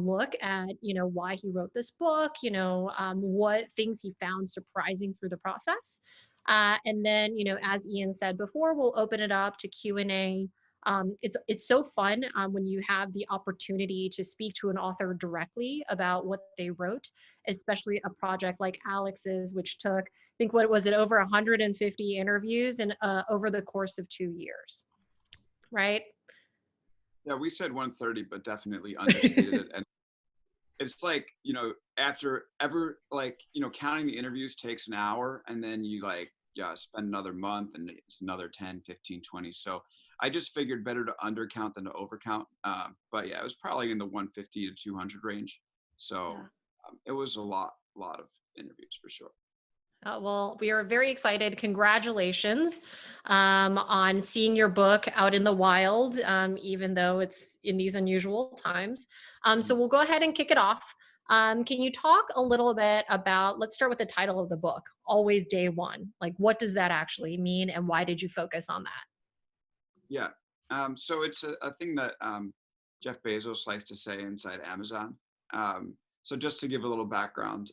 look at, why he wrote this book, what things he found surprising through the process. And then, as Ian said before, we'll open it up to Q&A. It's so fun when you have the opportunity to speak to an author directly about what they wrote, especially a project like Alex's, which took, I think, what was it, over 150 interviews and over the course of 2 years, right? Yeah, we said 130, but definitely understated it. And it's like, after ever, like, counting the interviews takes an hour, and then you like, yeah, spend another month and it's another 10, 15, 20. So I just figured better to undercount than to overcount. But yeah, it was probably in the 150 to 200 range. So Yeah. it was a lot of interviews for sure. Well, we are very excited. Congratulations on seeing your book out in the wild, even though it's in these unusual times. So we'll go ahead and kick it off. Can you talk a little bit about, let's start with the title of the book, Always Day One. Like, what does that actually mean, and why did you focus on that? Yeah. So it's a thing that Jeff Bezos likes to say inside Amazon. So just to give a little background,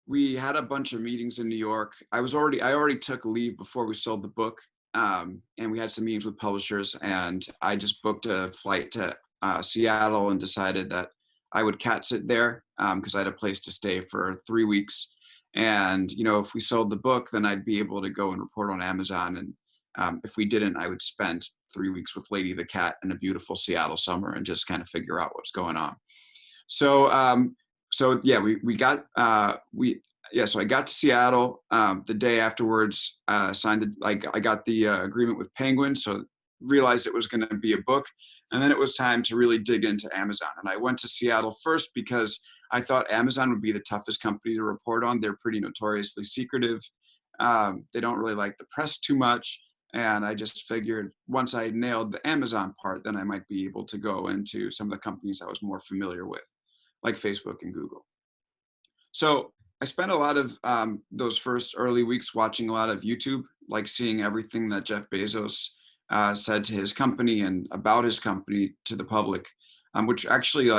we had a bunch of meetings in New York. I already took leave before we sold the book, and we had some meetings with publishers. And I just booked a flight to Seattle and decided that I would cat sit there because I had a place to stay for 3 weeks. And if we sold the book, then I'd be able to go and report on Amazon. And if we didn't, I would spend 3 weeks with Lady the Cat in a beautiful Seattle summer and just kind of figure out what's going on. So so yeah, we got we yeah. So I got to Seattle the day afterwards. Signed the I got the agreement with Penguin, so realized it was going to be a book, and then it was time to really dig into Amazon. And I went to Seattle first because I thought Amazon would be the toughest company to report on. They're pretty notoriously secretive. They don't really like the press too much. And I just figured once I nailed the Amazon part, then I might be able to go into some of the companies I was more familiar with, like Facebook and Google. So I spent a lot of those first early weeks watching a lot of YouTube, like seeing everything that Jeff Bezos said to his company and about his company to the public, which actually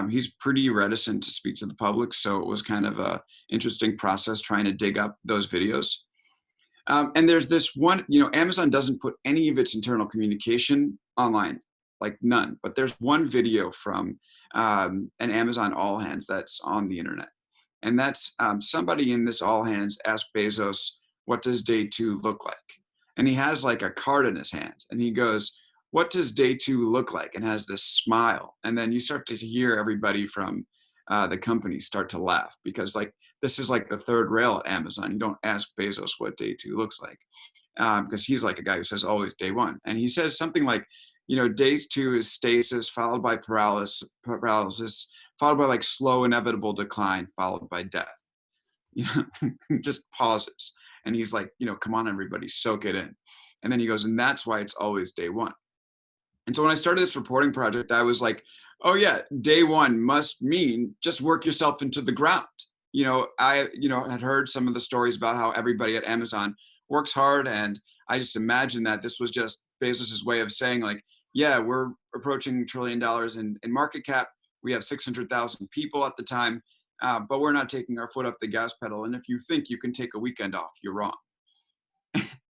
he's pretty reticent to speak to the public. So it was kind of a interesting process trying to dig up those videos. And there's this one, Amazon doesn't put any of its internal communication online, like none. But there's one video from an Amazon all hands that's on the internet. And that's somebody in this all hands asked Bezos, what does day two look like? And he has like a card in his hand and he goes, what does day two look like? And has this smile. And then you start to hear everybody from the company start to laugh because like this is like the third rail at Amazon. You don't ask Bezos what day two looks like because he's like a guy who says always day one. And he says something like, day two is stasis followed by paralysis, followed by like slow inevitable decline, followed by death. Just pauses. And he's like, come on, everybody, soak it in. And then he goes, and that's why it's always day one. And so when I started this reporting project, I was like, oh yeah, day one must mean just work yourself into the ground. I had heard some of the stories about how everybody at Amazon works hard. And I just imagined that this was just Bezos's way of saying like, yeah, we're approaching $1 trillion in market cap. We have 600,000 people at the time, but we're not taking our foot off the gas pedal. And if you think you can take a weekend off, you're wrong.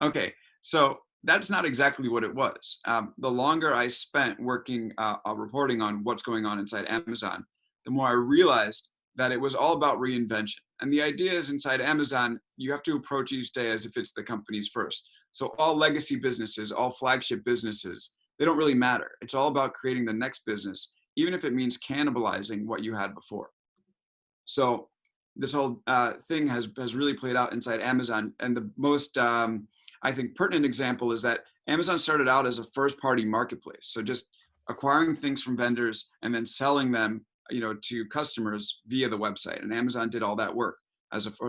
Okay, so that's not exactly what it was. The longer I spent working, reporting on what's going on inside Amazon, the more I realized that it was all about reinvention. And the idea is inside Amazon, you have to approach each day as if it's the company's first. So all legacy businesses, all flagship businesses, they don't really matter. It's all about creating the next business, even if it means cannibalizing what you had before. So this whole thing has really played out inside Amazon. And the most, I think, pertinent example is that Amazon started out as a first-party marketplace. So just acquiring things from vendors and then selling them, to customers via the website. And Amazon did all that work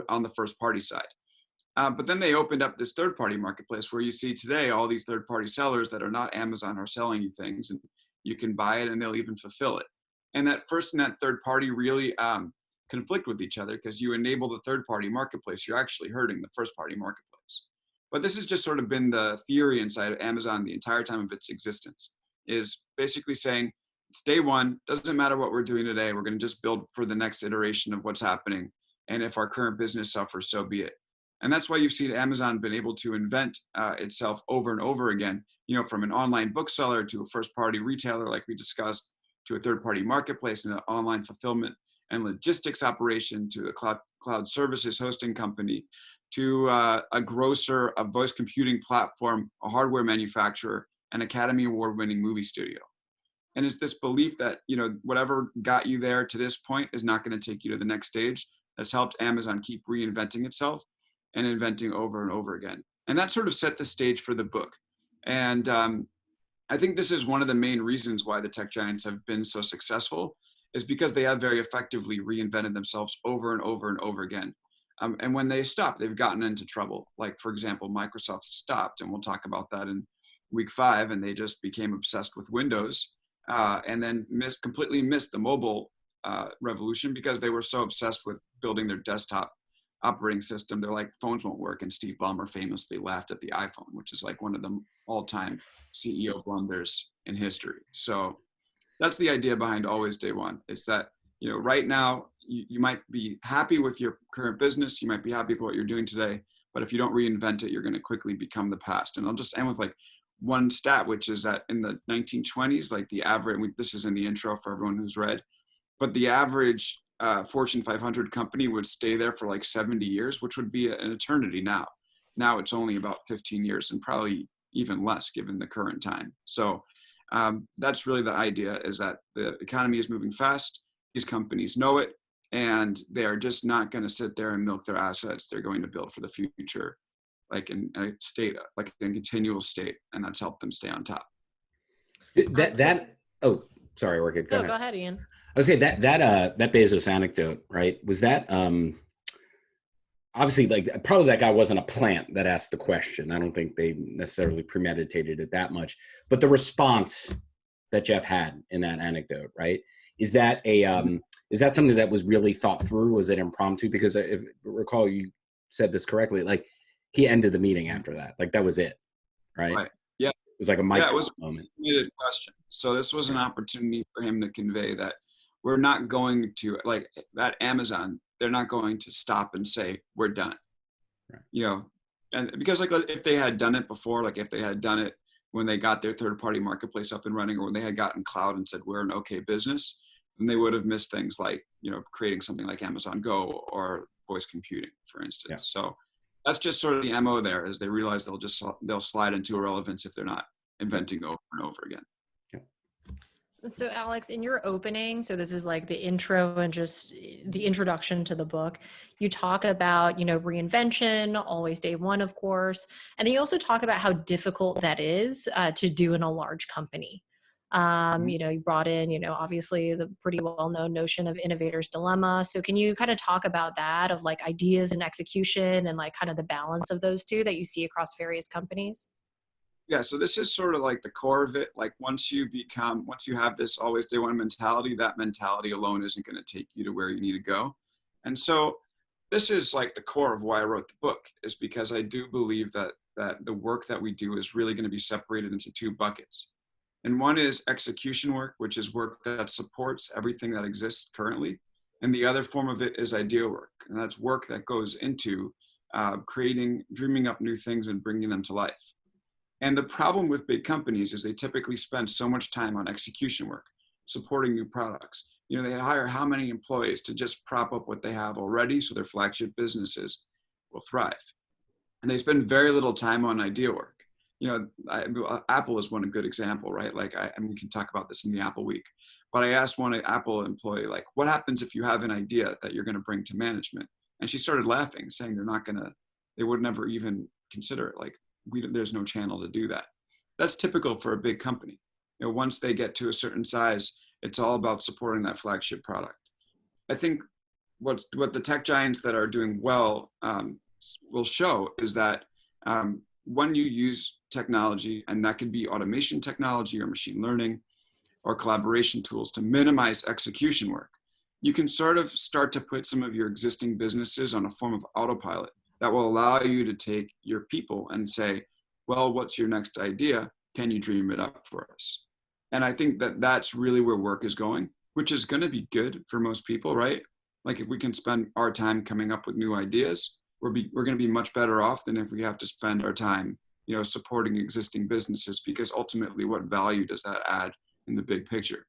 on the first-party side. But then they opened up this third-party marketplace where you see today all these third-party sellers that are not Amazon are selling you things, and you can buy it and they'll even fulfill it. And that first and that third party really conflict with each other because you enable the third-party marketplace, you're actually hurting the first-party marketplace. But this has just sort of been the theory inside of Amazon the entire time of its existence, is basically saying It's day one. Doesn't matter what we're doing today. We're going to just build for the next iteration of what's happening. And if our current business suffers, so be it. And that's why you've seen Amazon been able to invent itself over and over again, from an online bookseller to a first party retailer, like we discussed, to a third party marketplace and an online fulfillment and logistics operation, to a cloud services hosting company, to a grocer, a voice computing platform, a hardware manufacturer, an Academy Award winning movie studio. And it's this belief that, whatever got you there to this point is not going to take you to the next stage. That's helped Amazon keep reinventing itself and inventing over and over again. And that sort of set the stage for the book. And I think this is one of the main reasons why the tech giants have been so successful, is because they have very effectively reinvented themselves over and over and over again. And when they stop, they've gotten into trouble. Like, for example, Microsoft stopped, and we'll talk about that in week 5, and they just became obsessed with Windows, and then completely missed the mobile revolution because they were so obsessed with building their desktop operating system. They're like, phones won't work. And Steve Ballmer famously laughed at the iPhone, which is like one of the all-time CEO blunders in history. So that's the idea behind always day one. It's that, right now you might be happy with your current business. You might be happy with what you're doing today, but if you don't reinvent it, you're going to quickly become the past. And I'll just end with like one stat, which is that in the 1920s, like the average, this is in the intro for everyone who's read, but the average Fortune 500 company would stay there for like 70 years, which would be an eternity now. Now it's only about 15 years and probably even less given the current time. So that's really the idea, is that the economy is moving fast. These companies know it, and they are just not going to sit there and milk their assets. They're going to build for the future, like in a state, like in a continual state, and that's helped them stay on top. Oh, sorry, Orchid. Go ahead, Ian. I would say that Bezos anecdote, right? Was that obviously, like, probably that guy wasn't a plant that asked the question. I don't think they necessarily premeditated it that much, but the response that Jeff had in that anecdote, right? Is that is that something that was really thought through? Was it impromptu? Because if I recall, you said this correctly, like he ended the meeting after that. Like that was it, right? Right. Yeah. It was like a mic it was moment. A question. So this was an opportunity for him to convey that we're not going to, like, at Amazon, they're not going to stop and say, we're done. Right. And because like if they had done it before, like if they had done it when they got their third party marketplace up and running, or when they had gotten cloud and said, we're an okay business, then they would have missed things like, creating something like Amazon Go or voice computing, for instance. Yeah. So that's just sort of the MO there, is they realize they'll slide into irrelevance if they're not inventing over and over again. So Alex, in your opening, so this is like the intro and just the introduction to the book, you talk about, reinvention, always day one, of course. And then you also talk about how difficult that is to do in a large company. You brought in, obviously the pretty well-known notion of innovator's dilemma. So can you kind of talk about that, of like ideas and execution and like kind of the balance of those two that you see across various companies? Yeah, so this is sort of like the core of it. Like once you have this always day one mentality, that mentality alone isn't going to take you to where you need to go. And so this is like the core of why I wrote the book, is because I do believe that the work that we do is really going to be separated into 2 buckets. And one is execution work, which is work that supports everything that exists currently. And the other form of it is idea work. And that's work that goes into dreaming up new things and bringing them to life. And the problem with big companies is they typically spend so much time on execution work, supporting new products. They hire how many employees to just prop up what they have already so their flagship businesses will thrive. And they spend very little time on idea work. Apple is one good example, right? And we can talk about this in the Apple Week. But I asked one Apple employee, like, what happens if you have an idea that you're going to bring to management? And she started laughing, saying they would never even consider it. Like, there's no channel to do that. That's typical for a big company. Once they get to a certain size, it's all about supporting that flagship product. I think what the tech giants that are doing well will show is that when you use technology, and that could be automation technology or machine learning or collaboration tools to minimize execution work, you can sort of start to put some of your existing businesses on a form of autopilot that will allow you to take your people and say, well, what's your next idea? Can you dream it up for us? And I think that that's really where work is going, which is going to be good for most people, right? Like if we can spend our time coming up with new ideas, we're going to be much better off than if we have to spend our time, supporting existing businesses, because ultimately what value does that add in the big picture,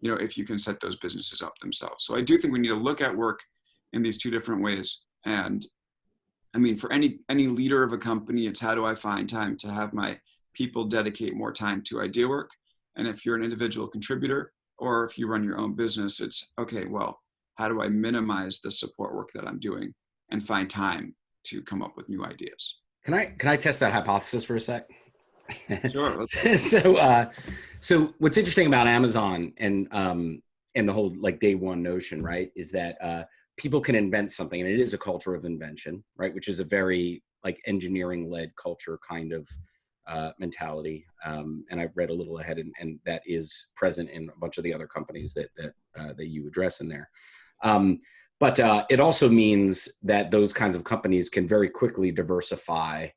if you can set those businesses up themselves. So I do think we need to look at work in these two different ways. And I mean, for any leader of a company, it's how do I find time to have my people dedicate more time to idea work? And if you're an individual contributor, or if you run your own business, it's okay, well, how do I minimize the support work that I'm doing and find time to come up with new ideas? Can I test that hypothesis for a sec? Sure. So what's interesting about Amazon and the whole like day one notion, right, is that people can invent something, and it is a culture of invention, right, which is a very like engineering led culture kind of mentality. And I've read a little ahead, and that is present in a bunch of the other companies that you address in there. But it also means that those kinds of companies can very quickly diversify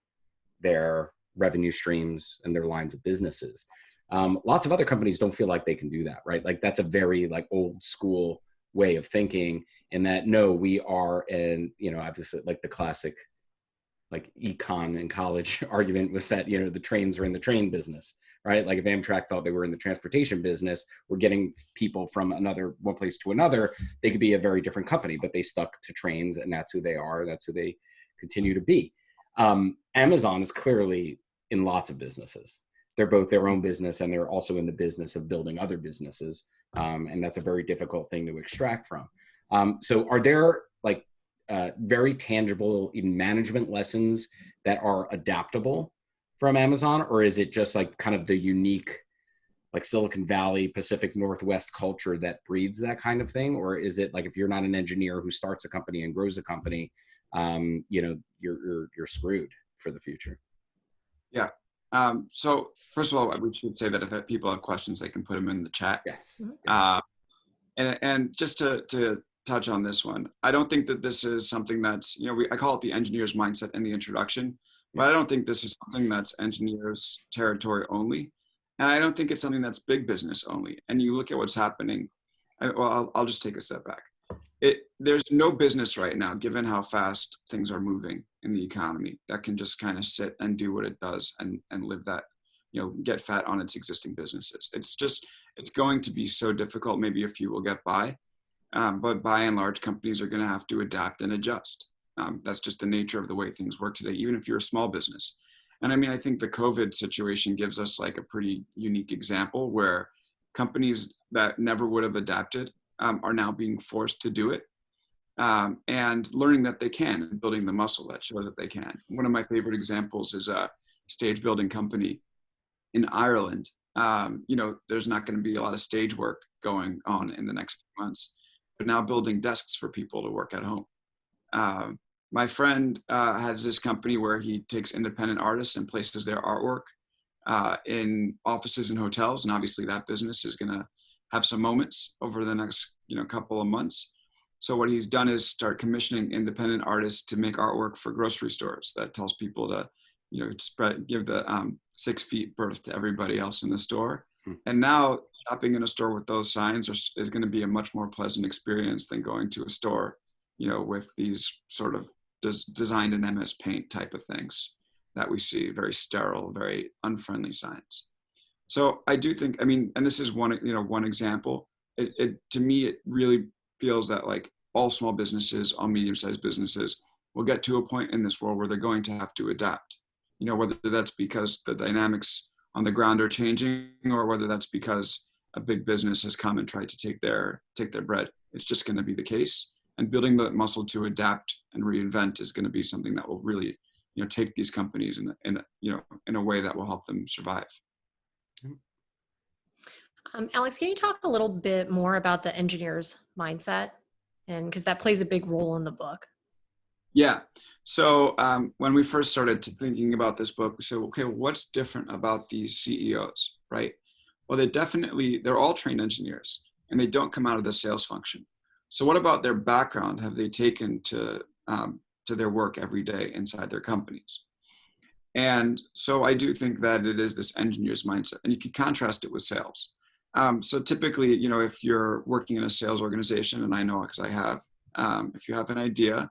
their revenue streams and their lines of businesses. Lots of other companies don't feel like they can do that, right? Like that's a very like old school way of thinking, in that, no, we are obviously like the classic like econ in college argument was that, the trains are in the train business, right? Like if Amtrak thought they were in the transportation business, we're getting people from one place to another, they could be a very different company, but they stuck to trains, and that's who they are. That's who they continue to be. Amazon is clearly in lots of businesses. They're both their own business, and they're also in the business of building other businesses. And that's a very difficult thing to extract from. So are there like very tangible management lessons that are adaptable from Amazon, or is it just like kind of the unique like Silicon Valley, Pacific Northwest culture that breeds that kind of thing? Or is it like if you're not an engineer who starts a company and grows a company, you're screwed for the future? Yeah. So first of all, we should say that if people have questions, they can put them in the chat. Yes. And just to touch on this one, I don't think that this is something that's, I call it the engineer's mindset in the introduction, but I don't think this is something that's engineers territory only. And I don't think it's something that's big business only. And you look at what's happening. I'll just take a step back. There's no business right now, given how fast things are moving in the economy, that can just kind of sit and do what it does and live that, get fat on its existing businesses. It's going to be so difficult. Maybe a few will get by, but by and large, companies are going to have to adapt and adjust. That's just the nature of the way things work today, even if you're a small business. And I mean, I think the COVID situation gives us like a pretty unique example where companies that never would have adapted are now being forced to do it, and learning that they can and building the muscle that shows that they can. One of my favorite examples is a stage building company in Ireland. There's not going to be a lot of stage work going on in the next few months, but now building desks for people to work at home. My friend has this company where he takes independent artists and places their artwork in offices and hotels. And obviously that business is going to have some moments over the next, couple of months. So what he's done is start commissioning independent artists to make artwork for grocery stores that tells people to, give the 6 feet berth to everybody else in the store. And now shopping in a store with those signs is going to be a much more pleasant experience than going to a store, with these sort of designed in MS Paint type of things that we see, very sterile, very unfriendly signs. So I do think, and this is one example. To me, it really feels that like all small businesses, all medium-sized businesses will get to a point in this world where they're going to have to adapt. Whether that's because the dynamics on the ground are changing, or whether that's because a big business has come and tried to take their bread. It's just going to be the case. And building the muscle to adapt and reinvent is going to be something that will really, take these companies in a way that will help them survive. Alex, can you talk a little bit more about the engineer's mindset? And because that plays a big role in the book. Yeah. So when we first started thinking about this book, we said, okay, what's different about these CEOs, right? Well, they're all trained engineers, and they don't come out of the sales function. So what about their background have they taken to their work every day inside their companies? And so I do think that it is this engineer's mindset, and you can contrast it with sales. So typically, if you're working in a sales organization, and I know because I have, if you have an idea,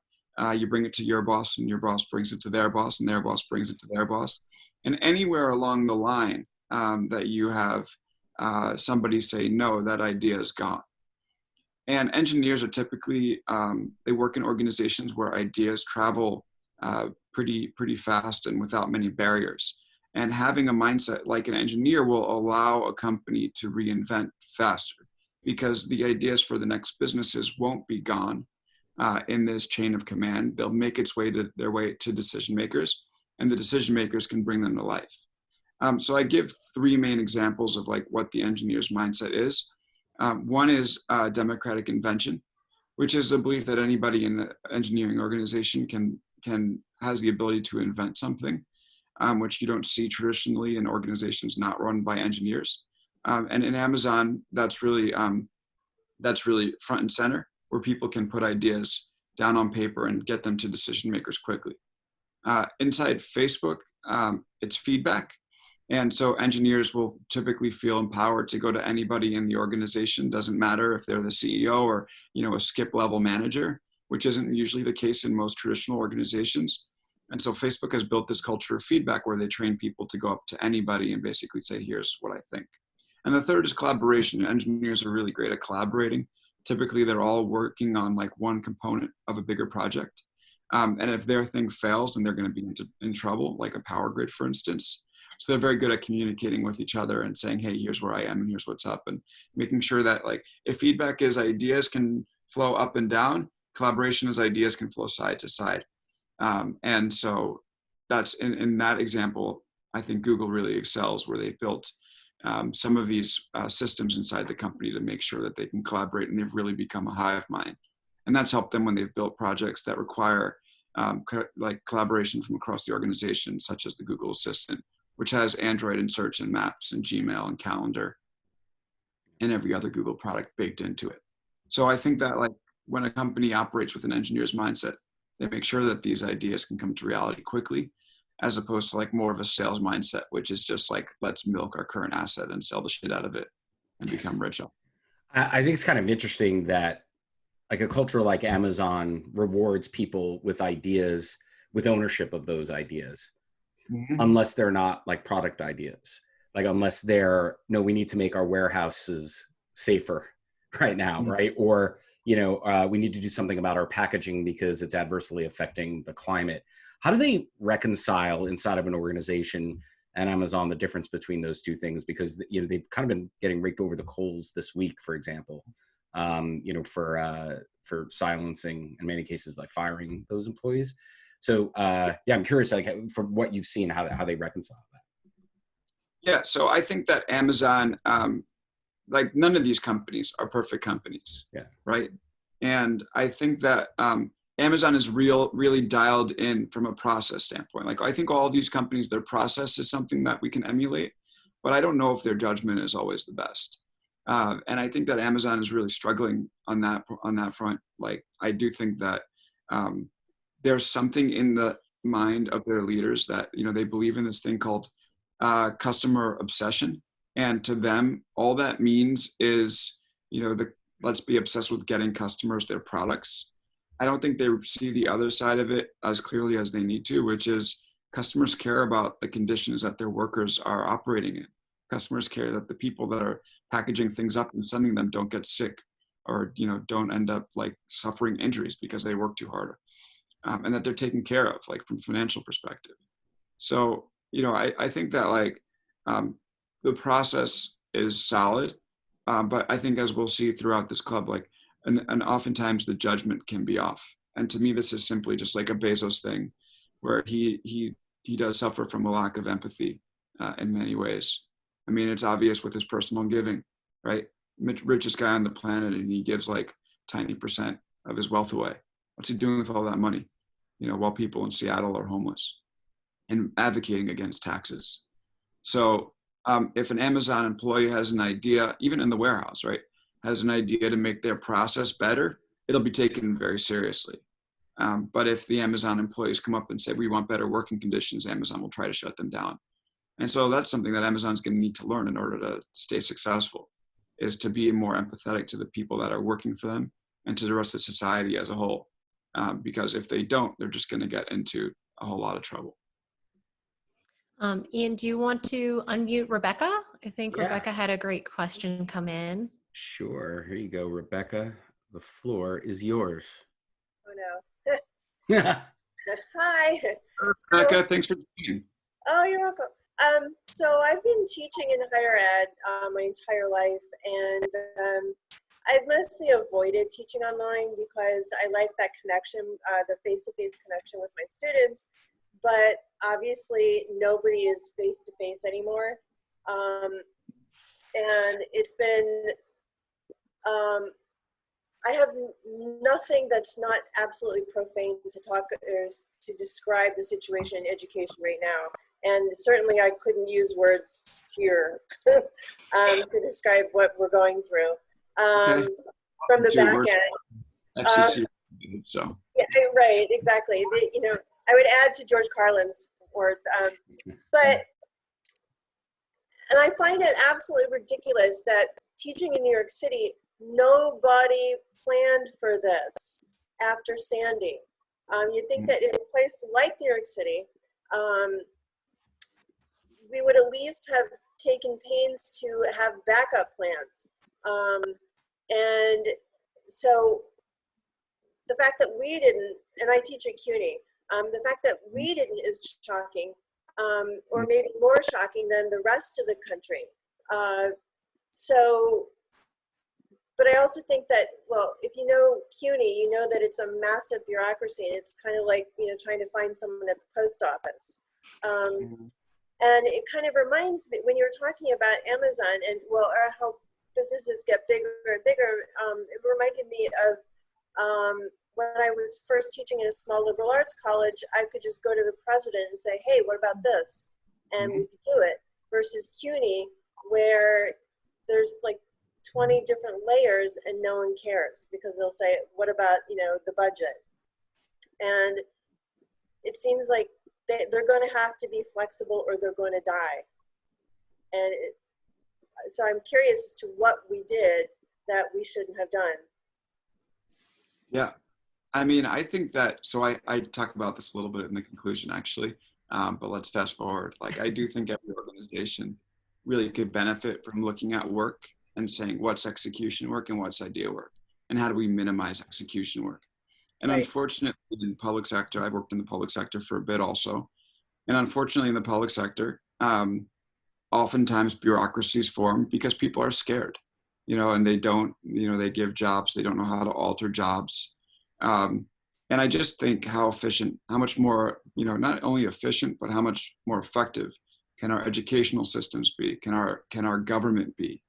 you bring it to your boss, and your boss brings it to their boss, and their boss brings it to their boss. And anywhere along the line that you have somebody say, no, that idea is gone. And engineers are typically, they work in organizations where ideas travel pretty fast and without many barriers. And having a mindset like an engineer will allow a company to reinvent faster, because the ideas for the next businesses won't be gone in this chain of command. They'll make their way to decision makers, and the decision makers can bring them to life. So I give three main examples of like what the engineer's mindset is. One is democratic invention, which is a belief that anybody in the engineering organization has the ability to invent something, which you don't see traditionally in organizations not run by engineers. And in Amazon, that's really front and center, where people can put ideas down on paper and get them to decision makers quickly. Inside Facebook, it's feedback. And so engineers will typically feel empowered to go to anybody in the organization. Doesn't matter if they're the CEO or, a skip level manager, which isn't usually the case in most traditional organizations. And so Facebook has built this culture of feedback where they train people to go up to anybody and basically say, here's what I think. And the third is collaboration. Engineers are really great at collaborating. Typically, they're all working on like one component of a bigger project. And if their thing fails, then they're going to be in trouble, like a power grid, for instance. So they're very good at communicating with each other and saying, hey, here's where I am and here's what's up, and making sure that like if feedback is ideas can flow up and down, collaboration is ideas can flow side to side. And so that's in that example, I think Google really excels, where they've built some of these systems inside the company to make sure that they can collaborate, and they've really become a hive mind. And that's helped them when they've built projects that require like collaboration from across the organization, such as the Google Assistant, which has Android and Search and Maps and Gmail and Calendar and every other Google product baked into it. So I think that like when a company operates with an engineer's mindset, they make sure that these ideas can come to reality quickly, as opposed to like more of a sales mindset, which is just like, let's milk our current asset and sell the shit out of it and become rich. I think it's kind of interesting that like a culture like Amazon rewards people with ideas, with ownership of those ideas. Mm-hmm. Unless they're not like product ideas, like unless they're, no, we need to make our warehouses safer right now, mm-hmm. right? Or, we need to do something about our packaging because it's adversely affecting the climate. How do they reconcile inside of an organization and Amazon the difference between those two things? Because, they've kind of been getting raked over the coals this week, for example, for silencing, in many cases, like firing those employees. So I'm curious, like from what you've seen, how they reconcile that. Yeah, so I think that Amazon, like none of these companies are perfect companies. Yeah. Right. And I think that Amazon is really dialed in from a process standpoint. Like I think all of these companies, their process is something that we can emulate, but I don't know if their judgment is always the best. And I think that Amazon is really struggling on that front. Like I do think that there's something in the mind of their leaders that, they believe in this thing called customer obsession. And to them, all that means is, let's be obsessed with getting customers their products. I don't think they see the other side of it as clearly as they need to, which is customers care about the conditions that their workers are operating in. Customers care that the people that are packaging things up and sending them don't get sick or, don't end up like suffering injuries because they work too hard. And that they're taken care of, like from financial perspective. So, I think that like the process is solid, but I think as we'll see throughout this club, like, and oftentimes the judgment can be off. And to me, this is simply just like a Bezos thing, where he does suffer from a lack of empathy in many ways. I mean, it's obvious with his personal giving, right? Richest guy on the planet, and he gives like tiny % of his wealth away. What's he doing with all that money? While people in Seattle are homeless and advocating against taxes. So if an Amazon employee has an idea, even in the warehouse, right, has an idea to make their process better, it'll be taken very seriously. But if the Amazon employees come up and say, we want better working conditions, Amazon will try to shut them down. And so that's something that Amazon's going to need to learn in order to stay successful, is to be more empathetic to the people that are working for them and to the rest of society as a whole. Because if they don't, they're just going to get into a whole lot of trouble. Ian, do you want to unmute Rebecca? I think Yeah. Rebecca had a great question come in. Sure. Here you go, Rebecca. The floor is yours. Oh no. Yeah. Hi. Rebecca, thanks for joining. Oh, you're welcome. So I've been teaching in higher ed my entire life, and I've mostly avoided teaching online because I like that connection, the face-to-face connection with my students. But obviously, nobody is face-to-face anymore, and it's been. I have nothing that's not absolutely profane to talk or to describe the situation in education right now. And certainly I couldn't use words here to describe what we're going through Okay. from the back end. FCC, so. Yeah, right, exactly. You know, I would add to George Carlin's words, and I find it absolutely ridiculous that teaching in New York City, nobody planned for this after Sandy. You'd think that in a place like New York City, we would at least have taken pains to have backup plans. And so the fact that we didn't, and I teach at CUNY, the fact that we didn't is shocking, or maybe more shocking than the rest of the country. But I also think that, well, if you know CUNY, you know that it's a massive bureaucracy, and it's kind of like, you know, trying to find someone at the post office. And it kind of reminds me, when you were talking about Amazon and, well, how businesses get bigger and bigger, it reminded me of when I was first teaching in a small liberal arts college. I could just go to the president and say, hey, what about this? And we could do it. Versus CUNY, where there's like 20 different layers and no one cares, because they'll say, what about, you know, the budget? And it seems like they're going to have to be flexible or they're going to die. And so I'm curious as to what we did that we shouldn't have done. Yeah, I mean, I think that, so I talk about this a little bit in the conclusion actually, but let's fast forward. Like, I do think every organization really could benefit from looking at work and saying what's execution work and what's idea work, and how do we minimize execution work. And Right. Unfortunately, in public sector, I've worked in the public sector for a bit also, and unfortunately in the public sector, oftentimes bureaucracies form because people are scared, you know, and they don't, you know, they give jobs, they don't know how to alter jobs. And I just think how efficient, how much more, you know, not only efficient, but how much more effective can our educational systems be? Can our government be,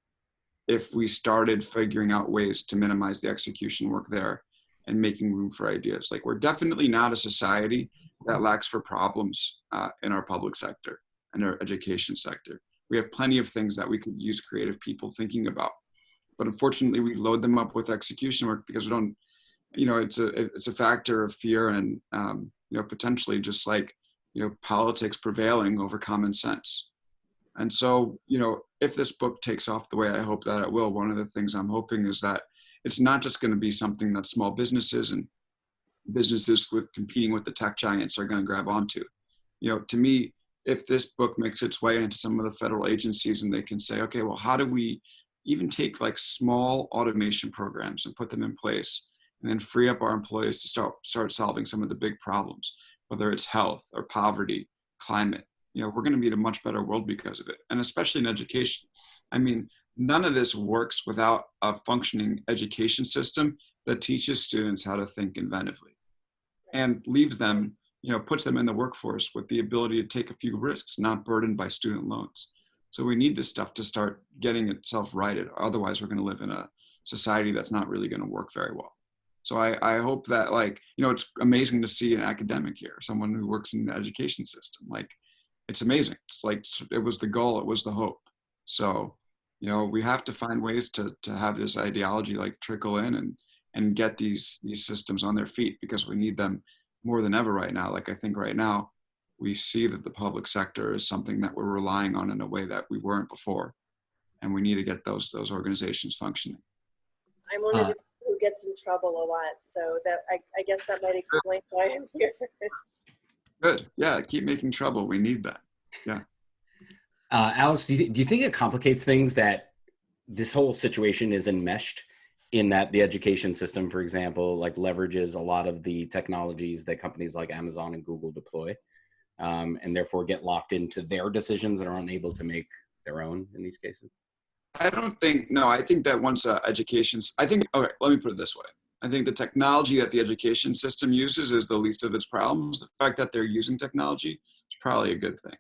if we started figuring out ways to minimize the execution work there and making room for ideas? Like, we're definitely not a society that lacks for problems in our public sector and our education sector. We have plenty of things that we could use creative people thinking about, but unfortunately we load them up with execution work because we don't, you know, it's a factor of fear and, you know, potentially just like, you know, politics prevailing over common sense. And so, you know, if this book takes off the way I hope that it will, one of the things I'm hoping is that it's not just going to be something that small businesses and businesses with competing with the tech giants are going to grab onto. You know, to me, if this book makes its way into some of the federal agencies and they can say, okay, well, how do we even take like small automation programs and put them in place and then free up our employees to start solving some of the big problems, whether it's health or poverty, climate. You know, we're going to be in a much better world because of it. And especially in education. I mean, none of this works without a functioning education system that teaches students how to think inventively and leaves them, you know, puts them in the workforce with the ability to take a few risks, not burdened by student loans. So we need this stuff to start getting itself righted. Otherwise, we're going to live in a society that's not really going to work very well. So I hope that, like, you know, it's amazing to see an academic here, someone who works in the education system. Like, it's amazing. It's like, it was the goal, it was the hope. So, you know, we have to find ways to have this ideology like trickle in and get these systems on their feet, because we need them more than ever right now. Like, I think right now we see that the public sector is something that we're relying on in a way that we weren't before, and we need to get those organizations functioning. I'm one of the people who gets in trouble a lot, so that I guess that might explain why I'm here. Good. Yeah, keep making trouble. We need that. Yeah. Alex, do you think it complicates things that this whole situation is enmeshed, in that the education system, for example, like leverages a lot of the technologies that companies like Amazon and Google deploy, and therefore get locked into their decisions and are unable to make their own in these cases? I don't think, no, I think that once education's, I think, okay, let me put it this way. I think the technology that the education system uses is the least of its problems. The fact that they're using technology is probably a good thing.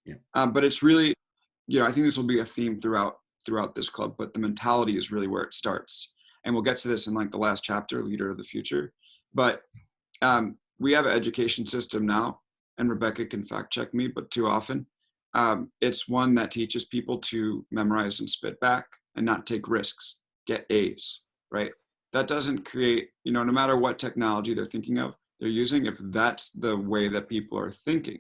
Yeah. But it's really, you know, I think this will be a theme throughout this club, but the mentality is really where it starts. And we'll get to this in like the last chapter, Leader of the Future. But we have an education system now, and Rebecca can fact check me, but too often, it's one that teaches people to memorize and spit back and not take risks, get A's, right? That doesn't create, you know, no matter what technology they're thinking of, they're using, if that's the way that people are thinking,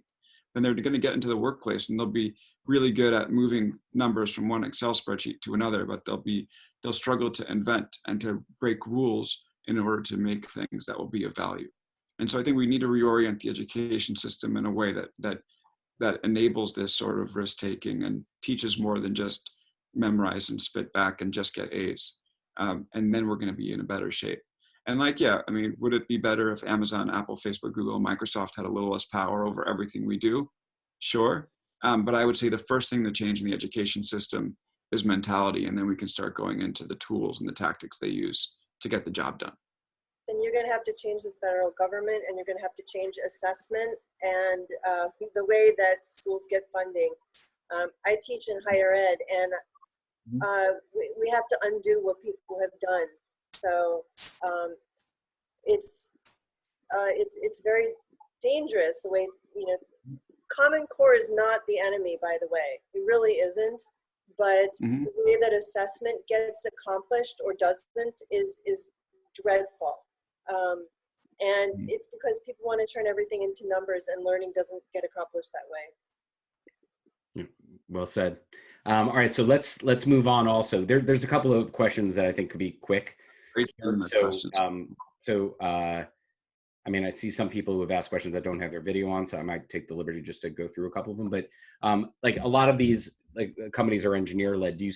then they're going to get into the workplace and they'll be really good at moving numbers from one Excel spreadsheet to another, but they'll struggle to invent and to break rules in order to make things that will be of value. And so I think we need to reorient the education system in a way that enables this sort of risk taking and teaches more than just memorize and spit back and just get A's. And then we're going to be in a better shape. And like, yeah, I mean, would it be better if Amazon, Apple, Facebook, Google, Microsoft had a little less power over everything we do? Sure. But I would say the first thing to change in the education system is mentality. And then we can start going into the tools and the tactics they use to get the job done. Then you're going to have to change the federal government, and you're going to have to change assessment and the way that schools get funding. I teach in higher ed, and we have to undo what people have done. So it's very dangerous the way, you know, Common Core is not the enemy, by the way. It really isn't. But the way that assessment gets accomplished or doesn't is dreadful. And it's because people want to turn everything into numbers, and learning doesn't get accomplished that way. Well said. All right, so let's move on. Also, there's a couple of questions that I think could be quick. I mean, I see some people who have asked questions that don't have their video on, so I might take the liberty just to go through a couple of them. But like a lot of these like companies are engineer led. Do you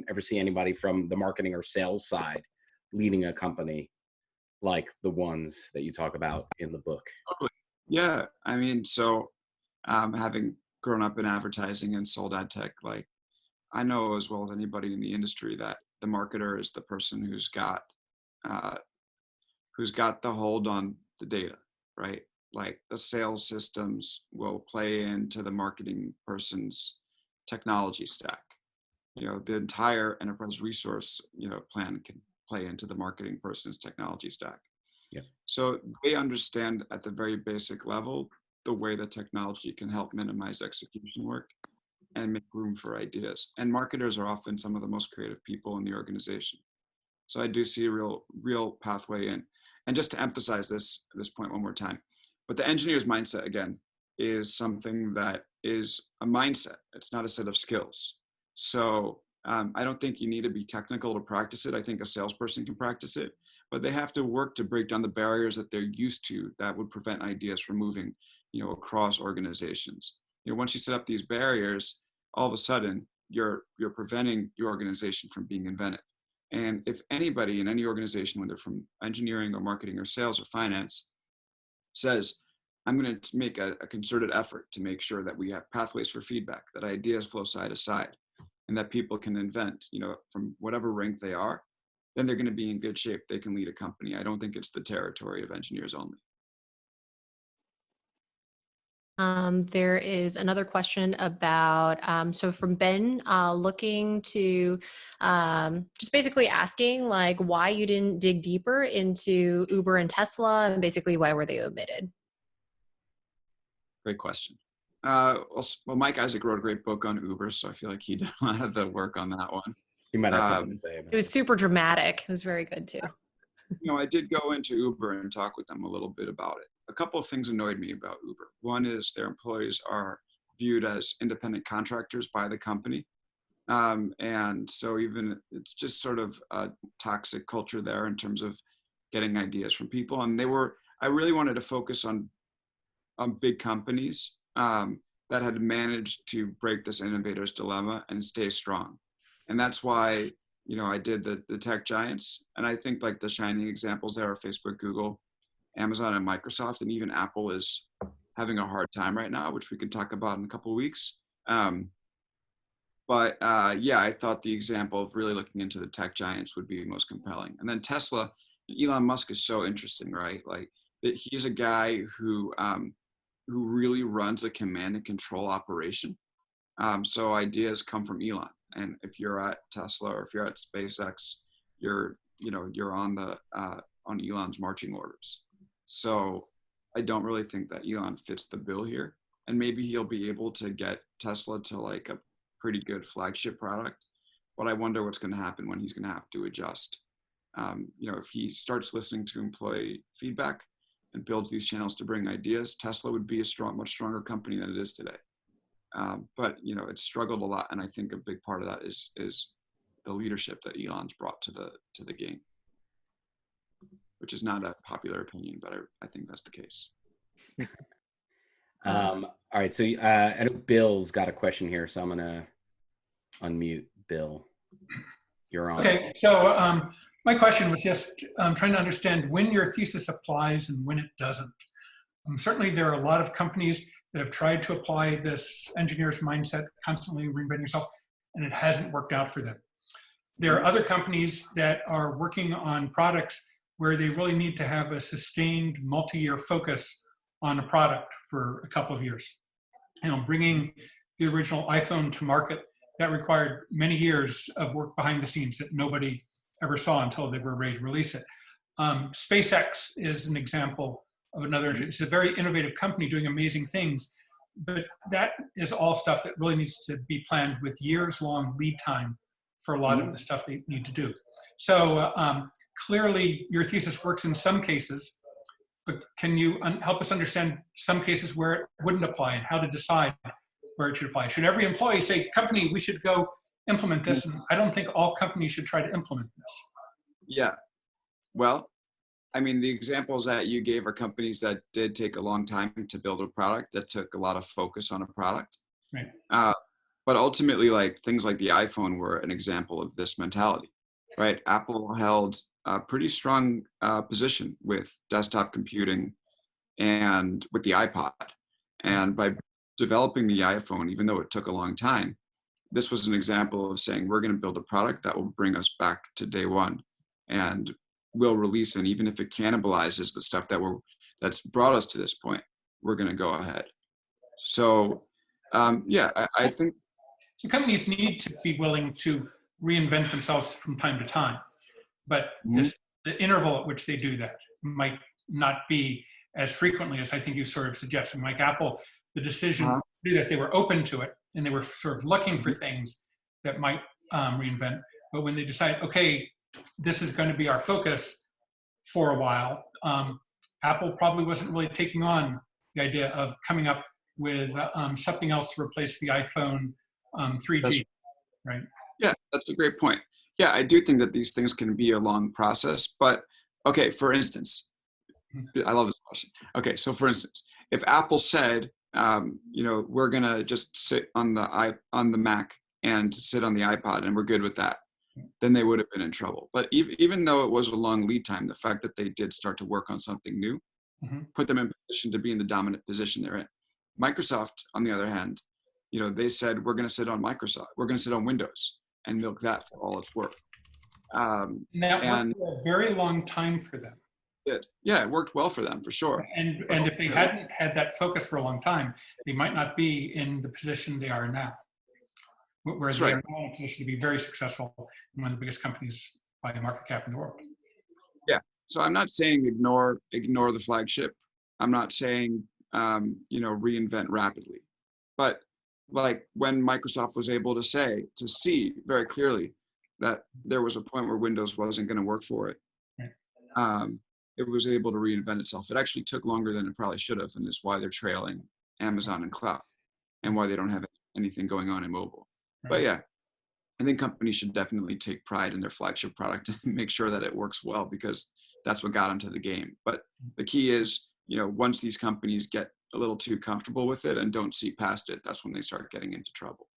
ever see anybody from the marketing or sales side leading a company like the ones that you talk about in the book? Yeah, I mean, so having grown up in advertising and sold ad tech, like I know as well as anybody in the industry that the marketer is the person who's got the hold on the data, right? Like the sales systems will play into the marketing person's technology stack. You know, the entire enterprise resource, you know, plan can play into the marketing person's technology stack. Yeah. So they understand at the very basic level the way that technology can help minimize execution work and make room for ideas. And marketers are often some of the most creative people in the organization. So I do see a real pathway in. And just to emphasize this point one more time, but the engineer's mindset, again, is something that is a mindset. It's not a set of skills. So I don't think you need to be technical to practice it. I think a salesperson can practice it, but they have to work to break down the barriers that they're used to that would prevent ideas from moving, you know, across organizations. You know, once you set up these barriers, all of a sudden you're preventing your organization from being inventive. And if anybody in any organization, whether from engineering or marketing or sales or finance, says, I'm going to make a concerted effort to make sure that we have pathways for feedback, that ideas flow side to side, and that people can invent, you know, from whatever rank they are, then they're going to be in good shape. They can lead a company. I don't think it's the territory of engineers only. There is another question about, so from Ben, looking to just basically asking like why you didn't dig deeper into Uber and Tesla, and basically why were they omitted? Great question. Well, Mike Isaac wrote a great book on Uber, so I feel like he did a lot of the work on that one. You might have something to say about It was super dramatic. It was very good too. I did go into Uber and talk with them a little bit about it. A couple of things annoyed me about Uber. One is their employees are viewed as independent contractors by the company. And so even it's just sort of a toxic culture there in terms of getting ideas from people. And I really wanted to focus on big companies that had managed to break this innovator's dilemma and stay strong. And that's why, I did the tech giants. And I think like the shining examples there are Facebook, Google, Amazon, and Microsoft, and even Apple is having a hard time right now, which we can talk about in a couple of weeks. But I thought the example of really looking into the tech giants would be most compelling. And then Tesla, Elon Musk is so interesting, right? Like that he's a guy who really runs a command and control operation. So ideas come from Elon. And if you're at Tesla or if you're at SpaceX, you're on on Elon's marching orders. So I don't really think that Elon fits the bill here. And maybe he'll be able to get Tesla to like a pretty good flagship product. But I wonder what's going to happen when he's going to have to adjust. If he starts listening to employee feedback and builds these channels to bring ideas, Tesla would be a much stronger company than it is today. But it's struggled a lot, and I think a big part of that is the leadership that Elon's brought to the game, which is not a popular opinion, but I think that's the case. All right, so I know Bill's got a question here, so I'm gonna unmute Bill. You're on. Okay, so my question was just trying to understand when your thesis applies and when it doesn't. Certainly, there are a lot of companies that have tried to apply this engineer's mindset, constantly reinvent yourself, and it hasn't worked out for them. There are other companies that are working on products where they really need to have a sustained multi-year focus on a product for a couple of years. Bringing the original iPhone to market, that required many years of work behind the scenes that nobody ever saw until they were ready to release it. SpaceX is an example of another. It's a very innovative company doing amazing things, but that is all stuff that really needs to be planned with years-long lead time for a lot of the stuff they need to do. So clearly your thesis works in some cases, but can you help us understand some cases where it wouldn't apply and how to decide where it should apply? Should every employee say, company, we should go implement this? And I don't think all companies should try to implement this. Yeah. Well, I mean, the examples that you gave are companies that did take a long time to build a product, that took a lot of focus on a product. Right. But ultimately, like things like the iPhone were an example of this mentality, right? Apple held a pretty strong position with desktop computing and with the iPod. And by developing the iPhone, even though it took a long time, this was an example of saying, we're going to build a product that will bring us back to day one. And we'll release, and even if it cannibalizes the stuff that's brought us to this point, we're going to go ahead. So I think so companies need to be willing to reinvent themselves from time to time, but the interval at which they do that might not be as frequently as I think you sort of suggested. Like Apple, the decision to do that, they were open to it and they were sort of looking for things that might reinvent, but when they decide, okay, this is going to be our focus for a while, Apple probably wasn't really taking on the idea of coming up with something else to replace the iPhone 3G, right? Yeah, that's a great point. Yeah, I do think that these things can be a long process, but okay, for instance, I love this question. Okay, so for instance, if Apple said, we're going to just sit on the Mac and sit on the iPod and we're good with that, then they would have been in trouble. But even though it was a long lead time, the fact that they did start to work on something new put them in position to be in the dominant position they're in. Microsoft, on the other hand, they said, we're going to sit on Microsoft. We're going to sit on Windows and milk that for all it's worth. And that worked for a very long time for them. Yeah, it worked well for them, for sure. And if they hadn't had that focus for a long time, they might not be in the position they are now. Whereas they are now in a position to be very successful in one of the biggest companies by market cap in the world. Yeah. So I'm not saying ignore the flagship. I'm not saying reinvent rapidly. But like when Microsoft was able to see very clearly that there was a point where Windows wasn't going to work for it, it was able to reinvent itself. It actually took longer than it probably should have, and is why they're trailing Amazon and cloud, and why they don't have anything going on in mobile. But yeah, I think companies should definitely take pride in their flagship product and make sure that it works well, because that's what got into the game. But the key is, once these companies get a little too comfortable with it and don't see past it, that's when they start getting into trouble.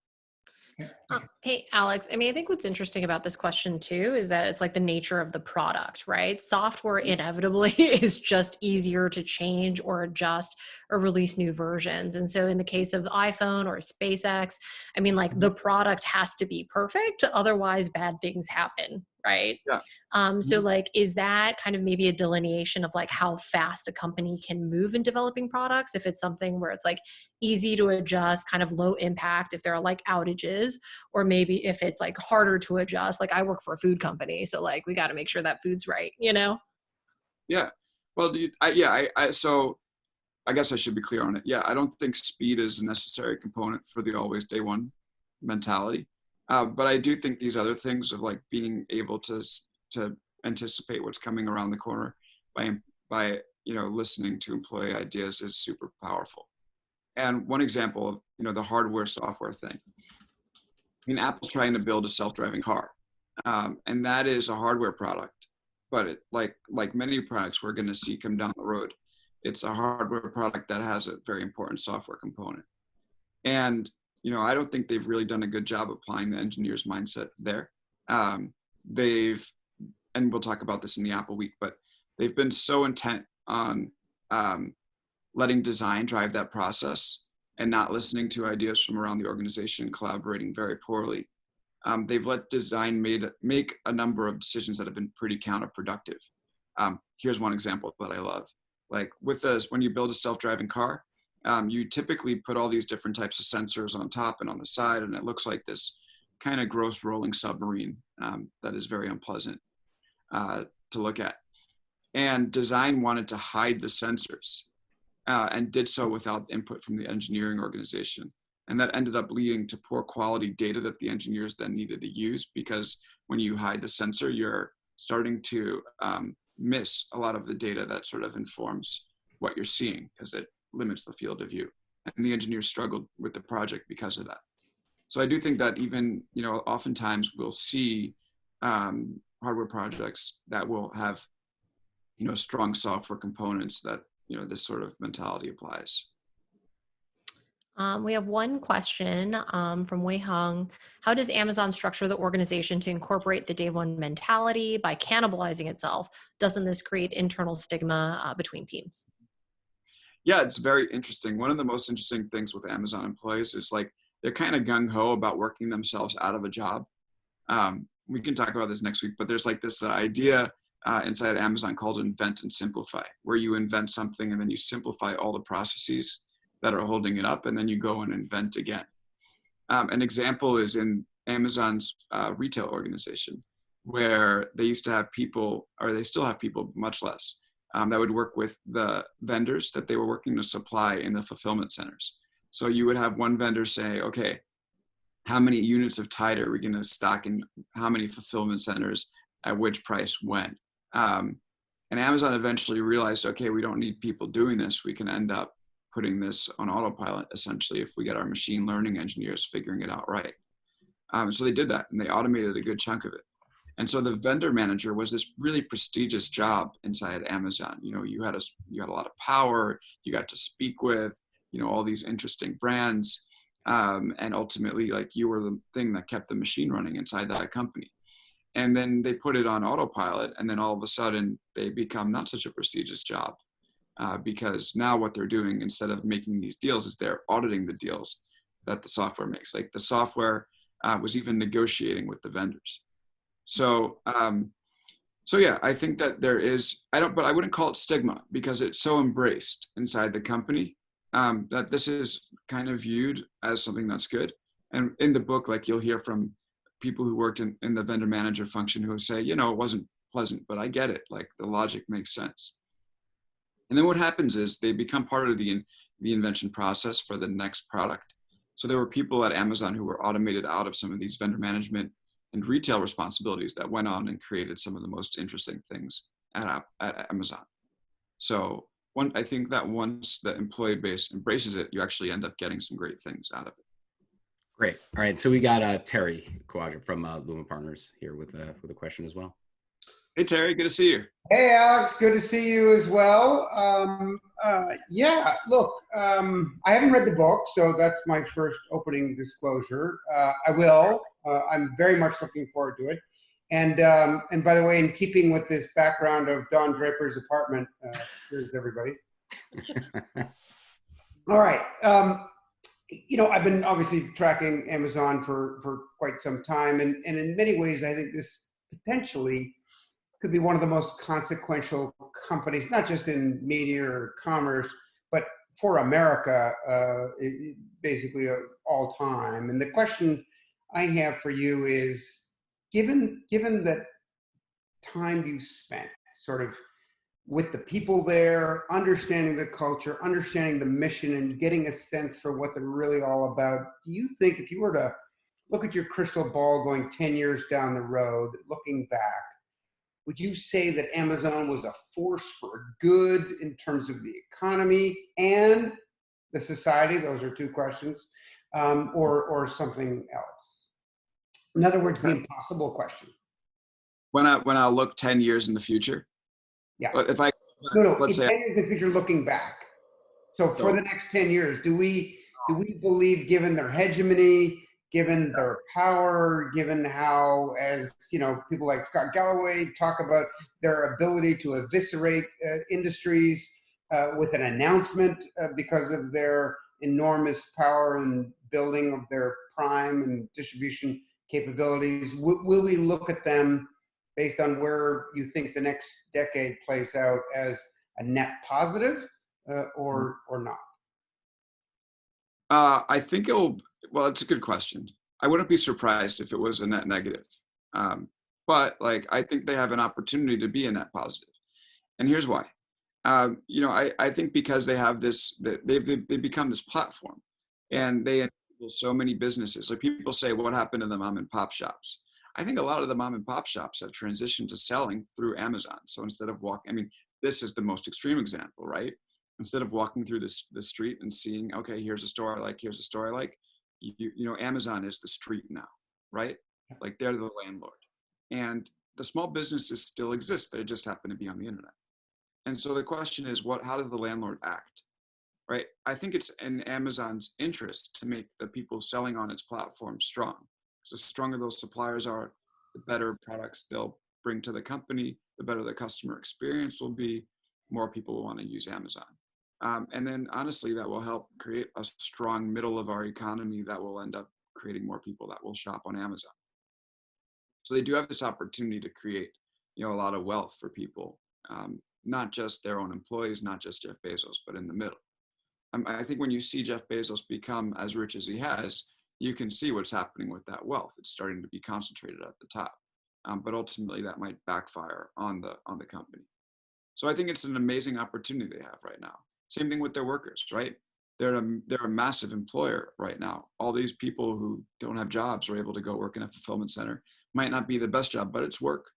Hey, Alex, I mean, I think what's interesting about this question too is that it's like the nature of the product, right? Software inevitably is just easier to change or adjust or release new versions. And so in the case of the iPhone or SpaceX, I mean, like the product has to be perfect, otherwise bad things happen, right? Yeah. So like, is that kind of maybe a delineation of like how fast a company can move in developing products? If it's something where it's like easy to adjust, kind of low impact if there are like outages, or maybe if it's like harder to adjust, like I work for a food company, so like we got to make sure that food's right, Yeah. Well, so I guess I should be clear on it. Yeah, I don't think speed is a necessary component for the always day one mentality. But I do think these other things of like being able to anticipate what's coming around the corner by listening to employee ideas is super powerful. And one example of the hardware software thing. I mean, Apple's trying to build a self-driving car, and that is a hardware product. But it, like many products we're going to see come down the road, it's a hardware product that has a very important software component. And I don't think they've really done a good job applying the engineer's mindset there. And we'll talk about this in the Apple Week, but they've been so intent on letting design drive that process and not listening to ideas from around the organization, collaborating very poorly. They've let design make a number of decisions that have been pretty counterproductive. Here's one example that I love. Like when you build a self-driving car, you typically put all these different types of sensors on top and on the side, and it looks like this kind of gross rolling submarine that is very unpleasant to look at. And design wanted to hide the sensors and did so without input from the engineering organization. And that ended up leading to poor quality data that the engineers then needed to use, because when you hide the sensor, you're starting to miss a lot of the data that sort of informs what you're seeing, because it limits the field of view. And the engineers struggled with the project because of that. So I do think that even, oftentimes we'll see hardware projects that will have, strong software components that, this sort of mentality applies. We have one question from Wei Hung. How does Amazon structure the organization to incorporate the day one mentality by cannibalizing itself? Doesn't this create internal stigma between teams? Yeah, it's very interesting. One of the most interesting things with Amazon employees is like they're kind of gung-ho about working themselves out of a job. We can talk about this next week, but there's like this idea inside Amazon called invent and simplify, where you invent something and then you simplify all the processes that are holding it up, and then you go and invent again. An example is in Amazon's retail organization, where they used to have people, or they still have people, much less, that would work with the vendors that they were working to supply in the fulfillment centers. So you would have one vendor say, okay, how many units of Tide are we going to stock in how many fulfillment centers at which price when? And Amazon eventually realized, okay, we don't need people doing this. We can end up putting this on autopilot, essentially, if we get our machine learning engineers figuring it out right. So they did that, and they automated a good chunk of it. And so the vendor manager was this really prestigious job inside Amazon. You had a lot of power. You got to speak with, all these interesting brands, and ultimately, like, you were the thing that kept the machine running inside that company. And then they put it on autopilot, and then all of a sudden they become not such a prestigious job, because now what they're doing, instead of making these deals, is they're auditing the deals that the software makes. Like the software was even negotiating with the vendors. So yeah, I think that there is, but I wouldn't call it stigma, because it's so embraced inside the company that this is kind of viewed as something that's good. And in the book, like, you'll hear from people who worked in the vendor manager function who say, it wasn't pleasant, but I get it. Like, the logic makes sense. And then what happens is they become part of the invention process for the next product. So there were people at Amazon who were automated out of some of these vendor management and retail responsibilities that went on and created some of the most interesting things at Amazon. So I think that once the employee base embraces it, you actually end up getting some great things out of it. Great. All right. So we got Terry Kawaja from Luma Partners here with a question as well. Hey, Terry, good to see you. Hey, Alex, good to see you as well. Yeah, look, I haven't read the book, so that's my first opening disclosure. I will. I'm very much looking forward to it. And by the way, in keeping with this background of Don Draper's apartment, here's everybody. All right. You know, I've been obviously tracking Amazon for quite some time, and in many ways, I think this potentially could be one of the most consequential companies, not just in media or commerce, but for America, basically all time. And the question I have for you is, given that time you spent sort of with the people there, understanding the culture, understanding the mission, and getting a sense for what they're really all about, do you think if you were to look at your crystal ball going 10 years down the road, looking back, would you say that Amazon was a force for good in terms of the economy and the society? Those are two questions, or something else. In other words, the impossible question. When I look 10 years in the future, Yeah. if I No, let's in say 10 years in the future, looking back. So for the next 10 years, do we believe, given their hegemony, given their power, given how, as you know, people like Scott Galloway talk about their ability to eviscerate industries with an announcement because of their enormous power and building of their prime and distribution capabilities, will we look at them based on where you think the next decade plays out as a net positive or not? I think well, it's a good question. I wouldn't be surprised if it was a net negative. But like, I think they have an opportunity to be a net positive. And here's why. You know, I think because they have this, they've become this platform, and they enable so many businesses. Like, people say, what happened to the mom and pop shops? I think a lot of the mom and pop shops have transitioned to selling through Amazon. So instead of walking, I mean, this is the most extreme example, right? Instead of walking through the street and seeing, okay, here's a store I like, here's a store I like, you know, Amazon is the street now, right? Like, they're the landlord. And the small businesses still exist. They just happen to be on the internet. And so the question is, how does the landlord act, right? I think it's in Amazon's interest to make the people selling on its platform strong. So the stronger those suppliers are, the better products they'll bring to the company, the better the customer experience will be, more people will want to use Amazon. And then honestly, that will help create a strong middle of our economy that will end up creating more people that will shop on Amazon. So they do have this opportunity to create, you know, a lot of wealth for people, not just their own employees, not just Jeff Bezos, but in the middle. I think when you see Jeff Bezos become as rich as he has, you can see what's happening with that wealth. It's starting to be concentrated at the top, but ultimately that might backfire on the company. So I think it's an amazing opportunity they have right now. Same thing with their workers, right? They're a massive employer right now. All these people who don't have jobs are able to go work in a fulfillment center. Might not be the best job, but it's work.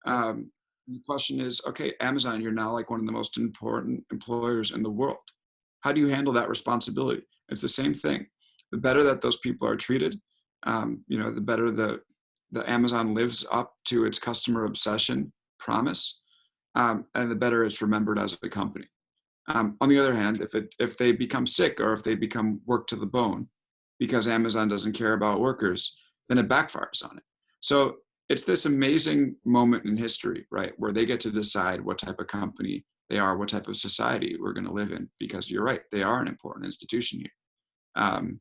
The question is, okay, Amazon, you're now like one of the most important employers in the world. How do you handle that responsibility? It's the same thing. The better that those people are treated, you know, the better the Amazon lives up to its customer obsession promise, and the better it's remembered as a company. On the other hand, if they become sick, or if they become worked to the bone because Amazon doesn't care about workers, then it backfires on it. So it's this amazing moment in history, right, where they get to decide what type of company they are, what type of society we're going to live in, because you're right, they are an important institution here.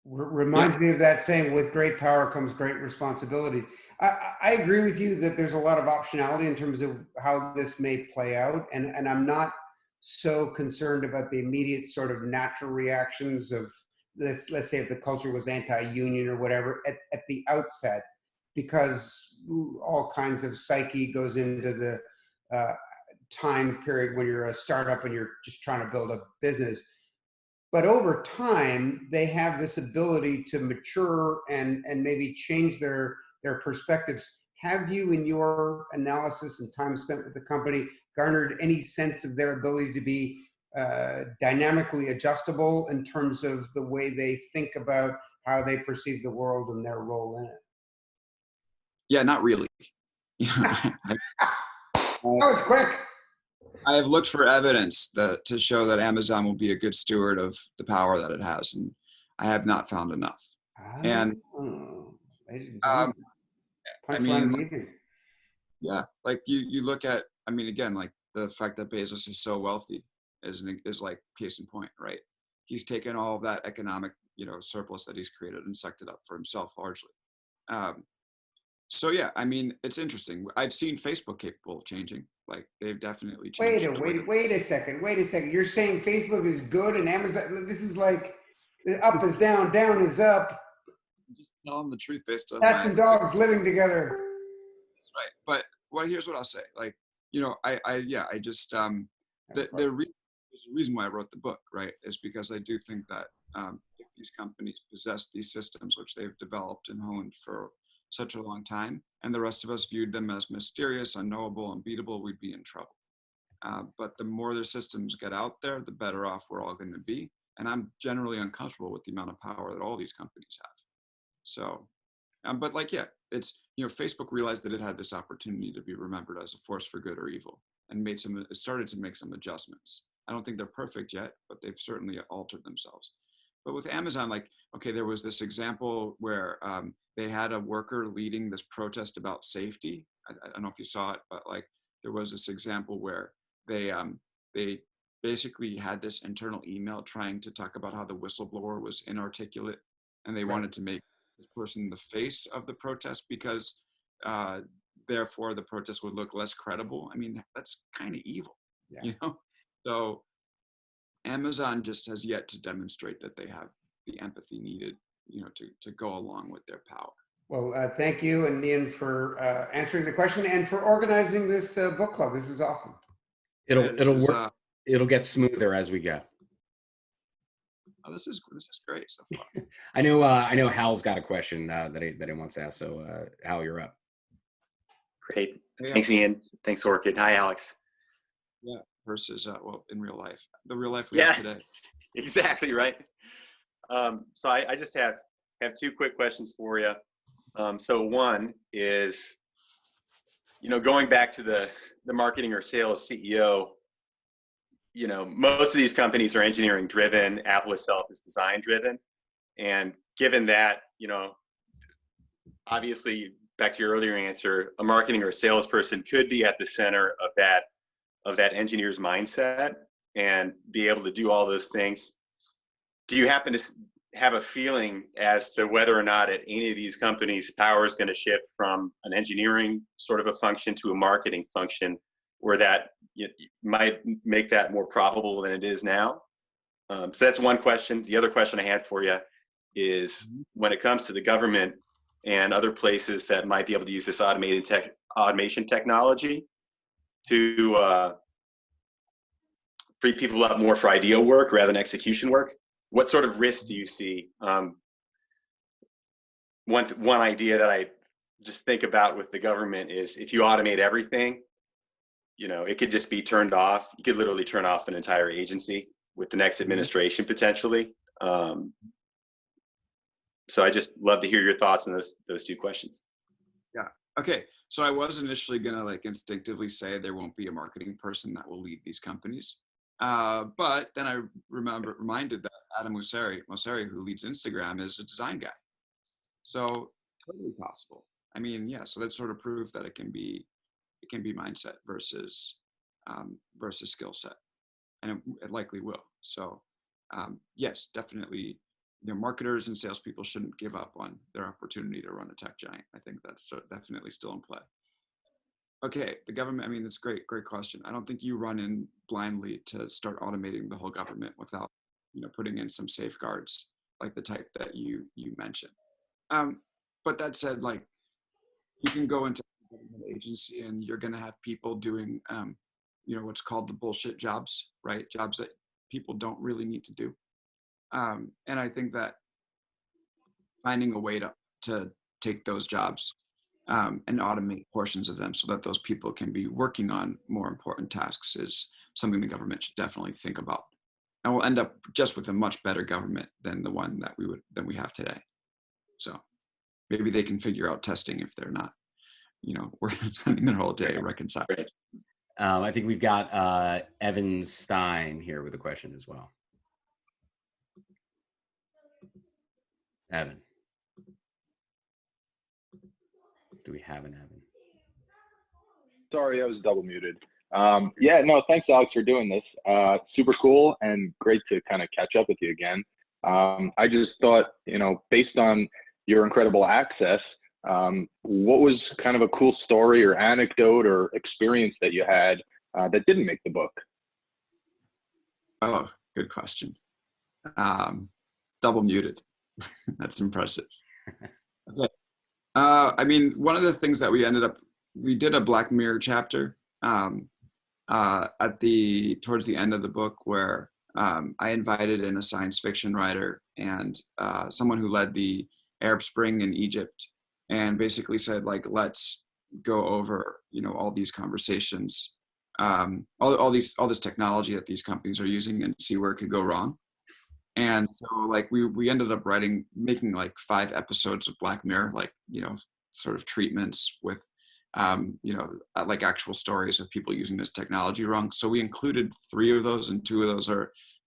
Reminds me of that saying, with great power comes great responsibility. I agree with you that there's a lot of optionality in terms of how this may play out. And I'm not so concerned about the immediate sort of natural reactions of, let's say if the culture was anti-union or whatever at the outset, because all kinds of psyche goes into the time period when you're a startup and you're just trying to build a business. But over time, they have this ability to mature and maybe change their perspectives have you, in your analysis and time spent with the company, garnered any sense of their ability to be dynamically adjustable in terms of the way they think about how they perceive the world and their role in it? Yeah, not really. You know, That was quick. I have looked for evidence to show that Amazon will be a good steward of the power that it has, and I have not found enough. And Ladies and um, gentlemen, I punchline of mean, the evening. yeah, like you look at, I mean, again, like the fact that Bezos is so wealthy is like case in point, right? He's taken all of that economic, surplus that he's created and sucked it up for himself largely. Um, so yeah, I mean, it's interesting. I've seen Facebook capable of changing. Like they've definitely changed. Wait a second. You're saying Facebook is good and Amazon, this is like up is down, down is up. Just tell them the truth based on Cats and dogs living together. That's right. But here's what I'll say. Like, I just there's a reason why I wrote the book, right? Is because I do think that if these companies possess these systems which they've developed and honed for such a long time, and the rest of us viewed them as mysterious, unknowable, unbeatable, we'd be in trouble. But the more their systems get out there, the better off we're all going to be. And I'm generally uncomfortable with the amount of power that all these companies have. So, but like, yeah, it's, Facebook realized that it had this opportunity to be remembered as a force for good or evil, and it started to make some adjustments. I don't think they're perfect yet, but they've certainly altered themselves. But with Amazon, like, okay, there was this example where they had a worker leading this protest about safety. I don't know if you saw it, but like there was this example where they basically had this internal email trying to talk about how the whistleblower was inarticulate, and they wanted to make this person the face of the protest because therefore the protest would look less credible. I mean, that's kind of evil, So Amazon just has yet to demonstrate that they have the empathy needed, to go along with their power. Well, thank you, and Ian, for answering the question and for organizing this book club. This is awesome. It'll work. It'll get smoother as we go. Oh, this is great so far. I know Hal's got a question that he wants to ask. So Hal, you're up. Great. Yeah. Thanks, Ian. Thanks, Orchid. Hi, Alex. Yeah. Versus in real life, the real life we have today. Exactly right. So I just have two quick questions for you. So one is, going back to the marketing or sales CEO, most of these companies are engineering driven. Apple itself is design driven. And given that, obviously back to your earlier answer, a marketing or salesperson could be at the center of that engineer's mindset and be able to do all those things. Do you happen to have a feeling as to whether or not at any of these companies, power is going to shift from an engineering sort of a function to a marketing function, where that might make that more probable than it is now? So that's one question. The other question I had for you is, when it comes to the government and other places that might be able to use this automation technology to free people up more for idea work rather than execution work, what sort of risks do you see? One idea that I just think about with the government is, if you automate everything, it could just be turned off. You could literally turn off an entire agency with the next administration potentially. So I just love to hear your thoughts on those two questions. Yeah. Okay. So I was initially going to instinctively say there won't be a marketing person that will lead these companies. But then I reminded that Adam Mosseri, who leads Instagram, is a design guy. So totally possible. I mean, yeah, so that's sort of proof that it can be mindset versus skill set. And it likely will. So yes, definitely, marketers and salespeople shouldn't give up on their opportunity to run a tech giant. I think that's definitely still in play. Okay, the government, I mean, it's great question. I don't think you run in blindly to start automating the whole government without, putting in some safeguards like the type that you mentioned. But that said, you can go into a government agency and you're going to have people doing, what's called the bullshit jobs, right? Jobs that people don't really need to do. And I think that finding a way to take those jobs and automate portions of them so that those people can be working on more important tasks is something the government should definitely think about. And we'll end up just with a much better government than the one that we have today. So maybe they can figure out testing if they're not, we're spending their whole day reconciling. Great. I think we've got Evan Stein here with a question as well. Evan. Do we have an Evan? Sorry, I was double muted. Yeah, no, thanks, Alex, for doing this. Super cool and great to kind of catch up with you again. I just thought, based on your incredible access, what was kind of a cool story or anecdote or experience that you had that didn't make the book? Oh, good question. Double muted. That's impressive. Okay. I mean, one of the things that we did a Black Mirror chapter towards the end of the book where I invited in a science fiction writer and someone who led the Arab Spring in Egypt, and basically said, like, let's go over, all these conversations, all this technology that these companies are using and see where it could go wrong. And so like we ended up making like 5 episodes of Black Mirror, like, sort of treatments with, like actual stories of people using this technology wrong. So we included 3 of those, and 2 of those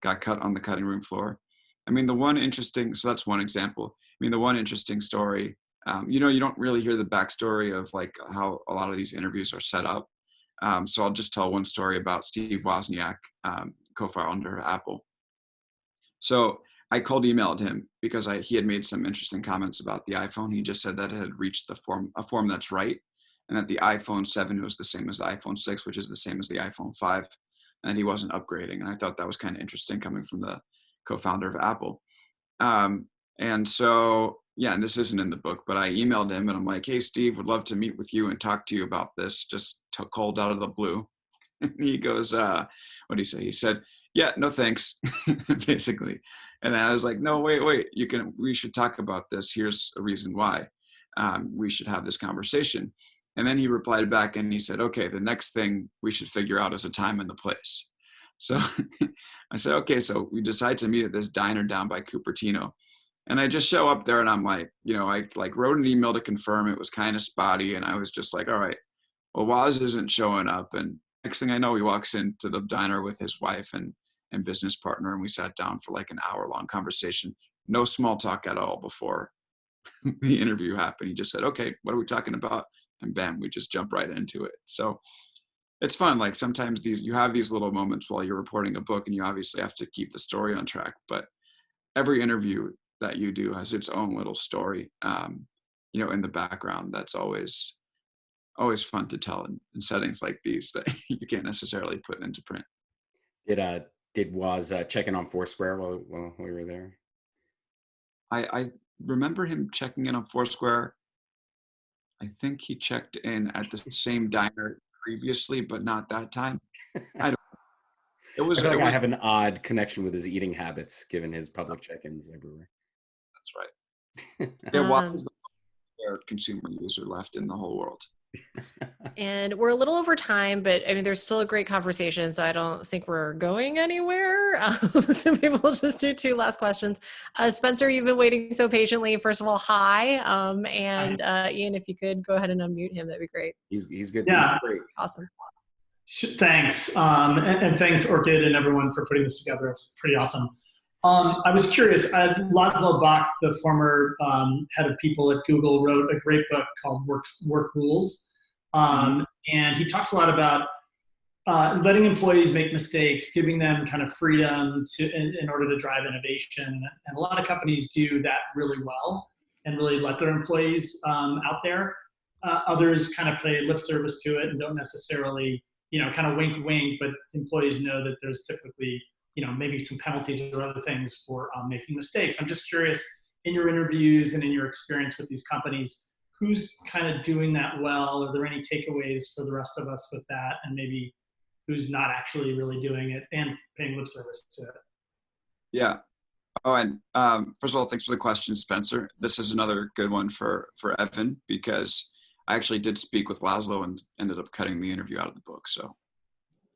got cut on the cutting room floor. I mean, so that's one example. I mean, the one interesting story, you don't really hear the backstory of like how a lot of these interviews are set up. So I'll just tell one story about Steve Wozniak, co-founder of Apple. So I cold emailed him because he had made some interesting comments about the iPhone. He just said that it had reached a form that's right, and that the iPhone 7 was the same as the iPhone 6, which is the same as the iPhone 5, and he wasn't upgrading. And I thought that was kind of interesting coming from the co-founder of Apple. And so, yeah, and this isn't in the book, but I emailed him and I'm like, hey, Steve, would love to meet with you and talk to you about this, just cold out of the blue. And he goes, what did he say? He said, yeah, no thanks, basically. And I was like, no, wait, we should talk about this. Here's a reason why we should have this conversation. And then he replied back and he said, okay, the next thing we should figure out is a time and the place. So I said, okay, so we decide to meet at this diner down by Cupertino. And I just show up there and I'm like, I like wrote an email to confirm. It was kind of spotty. And I was just like, all right, well, Woz isn't showing up. And next thing I know, he walks into the diner with his wife and business partner, and we sat down for like an hour-long conversation. No small talk at all before the interview happened. He just said, okay, what are we talking about? And bam, we just jump right into it. So it's fun. Like sometimes you have these little moments while you're reporting a book, and you obviously have to keep the story on track. But every interview that you do has its own little story, in the background. That's always fun to tell in settings like these that you can't necessarily put into print. Did Woz check in on Foursquare while we were there? I remember him checking in on Foursquare. I think he checked in at the same diner previously, but not that time. I have an odd connection with his eating habits, given his public check-ins everywhere. That's right. Yeah, Woz is the consumer user left in the whole world. And we're a little over time, but I mean, there's still a great conversation, so I don't think we're going anywhere. So maybe we'll just do 2 last questions. Spencer, you've been waiting so patiently. First of all, hi. And Ian, if you could go ahead and unmute him, that'd be great. He's good. Yeah. He's great. Awesome. Thanks. And thanks, Orchid and everyone, for putting this together. It's pretty awesome. I was curious. Laszlo Bock, the former head of people at Google, wrote a great book called Work Rules. And he talks a lot about letting employees make mistakes, giving them kind of freedom in order to drive innovation. And a lot of companies do that really well and really let their employees out there. Others kind of pay lip service to it and don't necessarily, kind of wink, wink, but employees know that there's typically maybe some penalties or other things for making mistakes. I'm just curious, in your interviews and in your experience with these companies, who's kind of doing that well? Are there any takeaways for the rest of us with that? And maybe who's not actually really doing it and paying lip service to it? Yeah. Oh, and first of all, thanks for the question, Spencer. This is another good one for Evan, because I actually did speak with Laszlo and ended up cutting the interview out of the book. So,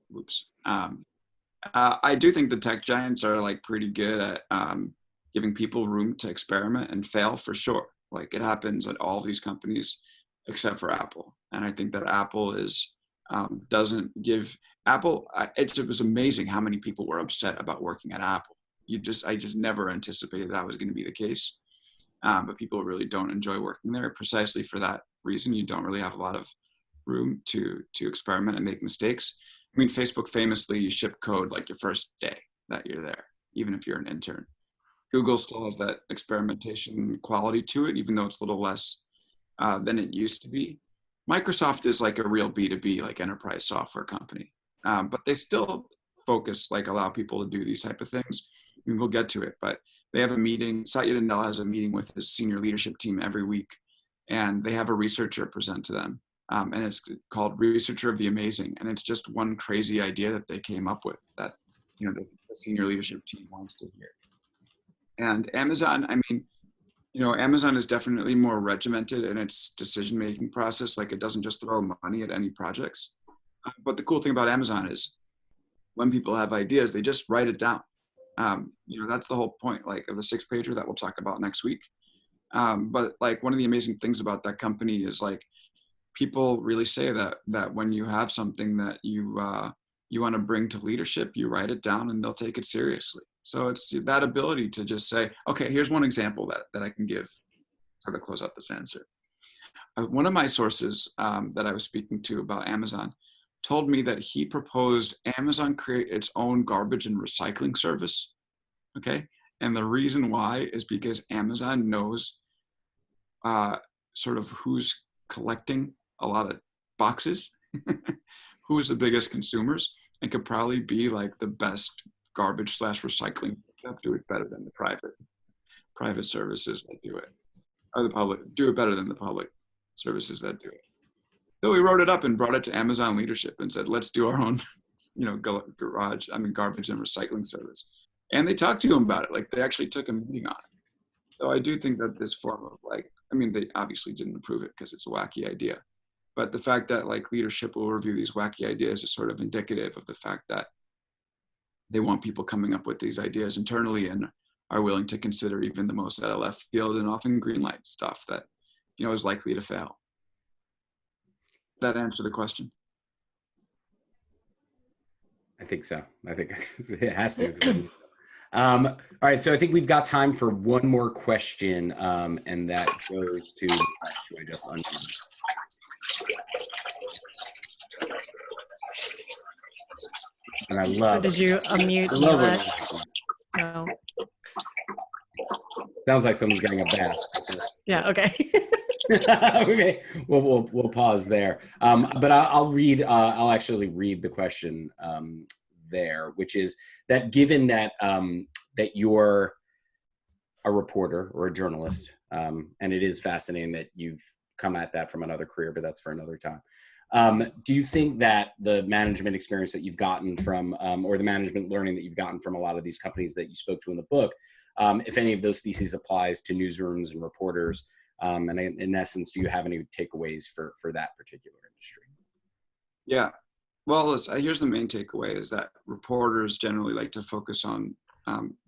whoops. I do think the tech giants are like pretty good at giving people room to experiment and fail for sure. Like it happens at all these companies except for Apple. And I think that Apple is doesn't give Apple. It was amazing how many people were upset about working at Apple. I just never anticipated that was going to be the case. But people really don't enjoy working there precisely for that reason. You don't really have a lot of room to experiment and make mistakes. I mean, Facebook famously, you ship code like your first day that you're there, even if you're an intern. Google still has that experimentation quality to it, even though it's a little less than it used to be. Microsoft is like a real B2B, like enterprise software company, but they still focus, like allow people to do these type of things. I mean, we'll get to it, but they have a meeting. Satya Nadella has a meeting with his senior leadership team every week, and they have a researcher present to them. And it's called Researcher of the Amazing. And it's just one crazy idea that they came up with that, you know, the senior leadership team wants to hear. And Amazon, I mean, you know, Amazon is definitely more regimented in its decision-making process. Like it doesn't just throw money at any projects. But the cool thing about Amazon is when people have ideas, they just write it down. You know, that's the whole point, like of the 6-pager that we'll talk about next week. But like one of the amazing things about that company is like, people really say that when you have something that you want to bring to leadership, you write it down and they'll take it seriously. So it's that ability to just say, okay, here's one example that I can give sort of close out this answer. One of my sources that I was speaking to about Amazon told me that he proposed Amazon create its own garbage and recycling service. Okay. And the reason why is because Amazon knows sort of who's collecting a lot of boxes, who is the biggest consumers, and could probably be like the best garbage / recycling pickup, do it better than the private services that do it, or the public do it better than the public services that do it. So we wrote it up and brought it to Amazon leadership and said, let's do our own, you know, garbage and recycling service. And they talked to him about it. Like they actually took a meeting on it. So I do think that this form of like, I mean, they obviously didn't approve it because it's a wacky idea, but the fact that like leadership will review these wacky ideas is sort of indicative of the fact that they want people coming up with these ideas internally and are willing to consider even the most out of left field and often greenlight stuff that, you know, is likely to fail. That answer the question? I think so. I think it has to. All right, so I think we've got time for one more question, and that goes to I just unmuted. And I love. Did you unmute? I love it. No. Sounds like someone's getting a bath. Yeah. Okay. Okay, we'll pause there. But I'll actually read the question there, which is that given that that you're a reporter or a journalist, and it is fascinating that you've come at that from another career, but that's for another time. Do you think that the management experience that you've gotten from, or the management learning that you've gotten from a lot of these companies that you spoke to in the book, if any of those theses applies to newsrooms and reporters? And in essence, do you have any takeaways for that particular industry? Yeah, well, here's the main takeaway is that reporters generally like to focus on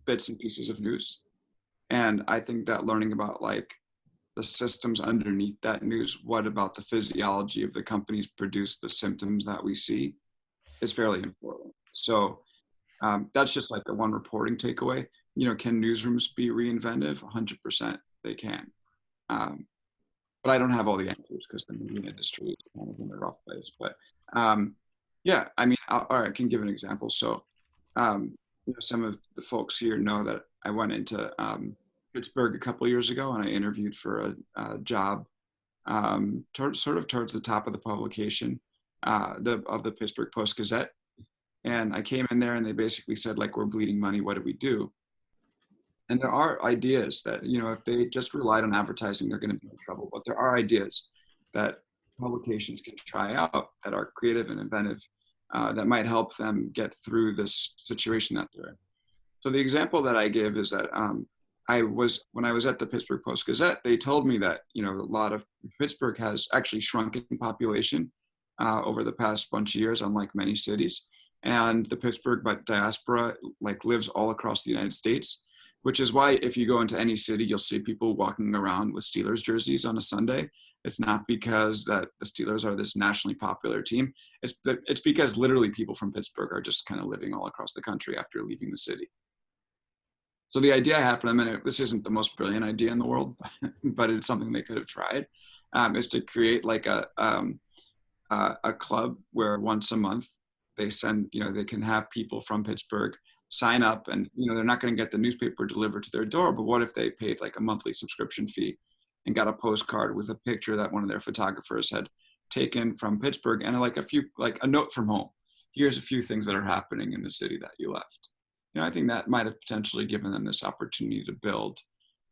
bits and pieces of news. And I think that learning about like the systems underneath that news, what about the physiology of the companies produce the symptoms that we see, is fairly important. So that's just like the one reporting takeaway. You know, can newsrooms be reinventive? 100% they can. But I don't have all the answers because the media industry is kind of in a rough place. But yeah, I mean, I can give an example. So you know, some of the folks here know that I went into Pittsburgh a couple of years ago and I interviewed for a job sort of towards the top of the publication of the Pittsburgh Post-Gazette. And I came in there and they basically said, like, we're bleeding money, what do we do? And there are ideas that, you know, if they just relied on advertising, they're going to be in trouble. But there are ideas that publications can try out that are creative and inventive that might help them get through this situation that they're in. So the example that I give is that when I was at the Pittsburgh Post-Gazette, they told me that, you know, a lot of Pittsburgh has actually shrunk in population over the past bunch of years, unlike many cities. And the Pittsburgh diaspora like lives all across the United States, which is why if you go into any city, you'll see people walking around with Steelers jerseys on a Sunday. It's not because that the Steelers are this nationally popular team. It's because literally people from Pittsburgh are just kind of living all across the country after leaving the city. So the idea I have for them, and this isn't the most brilliant idea in the world, but it's something they could have tried, is to create like a club where once a month they send, you know, they can have people from Pittsburgh sign up, and, you know, they're not going to get the newspaper delivered to their door, but what if they paid like a monthly subscription fee and got a postcard with a picture that one of their photographers had taken from Pittsburgh and like a note from home. Here's a few things that are happening in the city that you left. You know, I think that might have potentially given them this opportunity to build,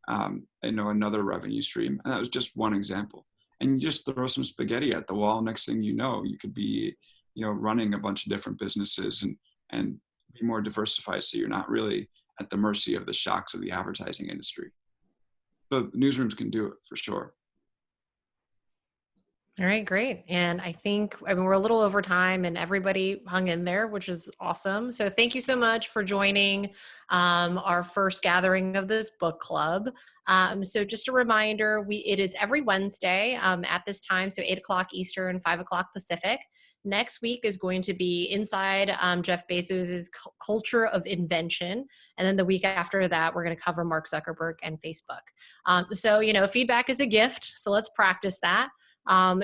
you know, another revenue stream. And that was just one example. And you just throw some spaghetti at the wall. Next thing you know, you could be, you know, running a bunch of different businesses and be more diversified. So you're not really at the mercy of the shocks of the advertising industry. So newsrooms can do it for sure. All right, great. And I think, I mean, we're a little over time and everybody hung in there, which is awesome. So thank you so much for joining our first gathering of this book club. So just a reminder, it is every Wednesday at this time, so 8 o'clock Eastern, 5 o'clock Pacific. Next week is going to be inside Jeff Bezos's culture of invention. And then the week after that, we're going to cover Mark Zuckerberg and Facebook. So, you know, feedback is a gift. So let's practice that.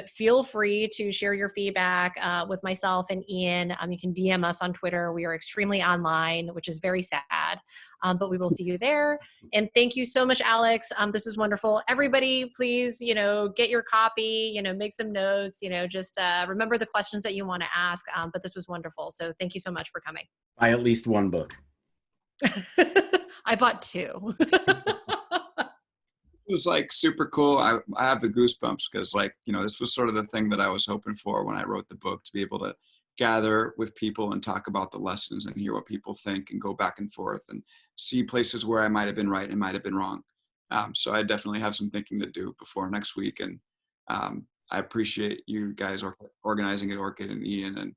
Feel free to share your feedback with myself and Ian. You can DM us on Twitter. We are extremely online, which is very sad, but we will see you there. And thank you so much, Alex. This was wonderful. Everybody, please, you know, get your copy, you know, make some notes, you know, just remember the questions that you want to ask. But this was wonderful. So thank you so much for coming. Buy at least one book. I bought 2. It was like super cool. I have the goosebumps because, like, you know, this was sort of the thing that I was hoping for when I wrote the book, to be able to gather with people and talk about the lessons and hear what people think and go back and forth and see places where I might have been right and might have been wrong. So I definitely have some thinking to do before next week. And I appreciate you guys organizing it, Orchid and Ian. And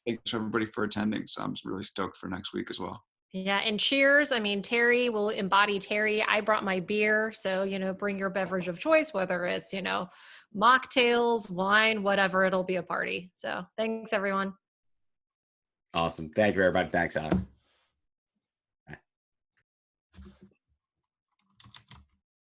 thanks everybody for attending. So I'm really stoked for next week as well. Yeah, and cheers. I mean, Terry will embody Terry. I brought my beer, so, you know, bring your beverage of choice, whether it's, you know, mocktails, wine, whatever, it'll be a party. So thanks, everyone. Awesome. Thank you, everybody. Thanks, Alex.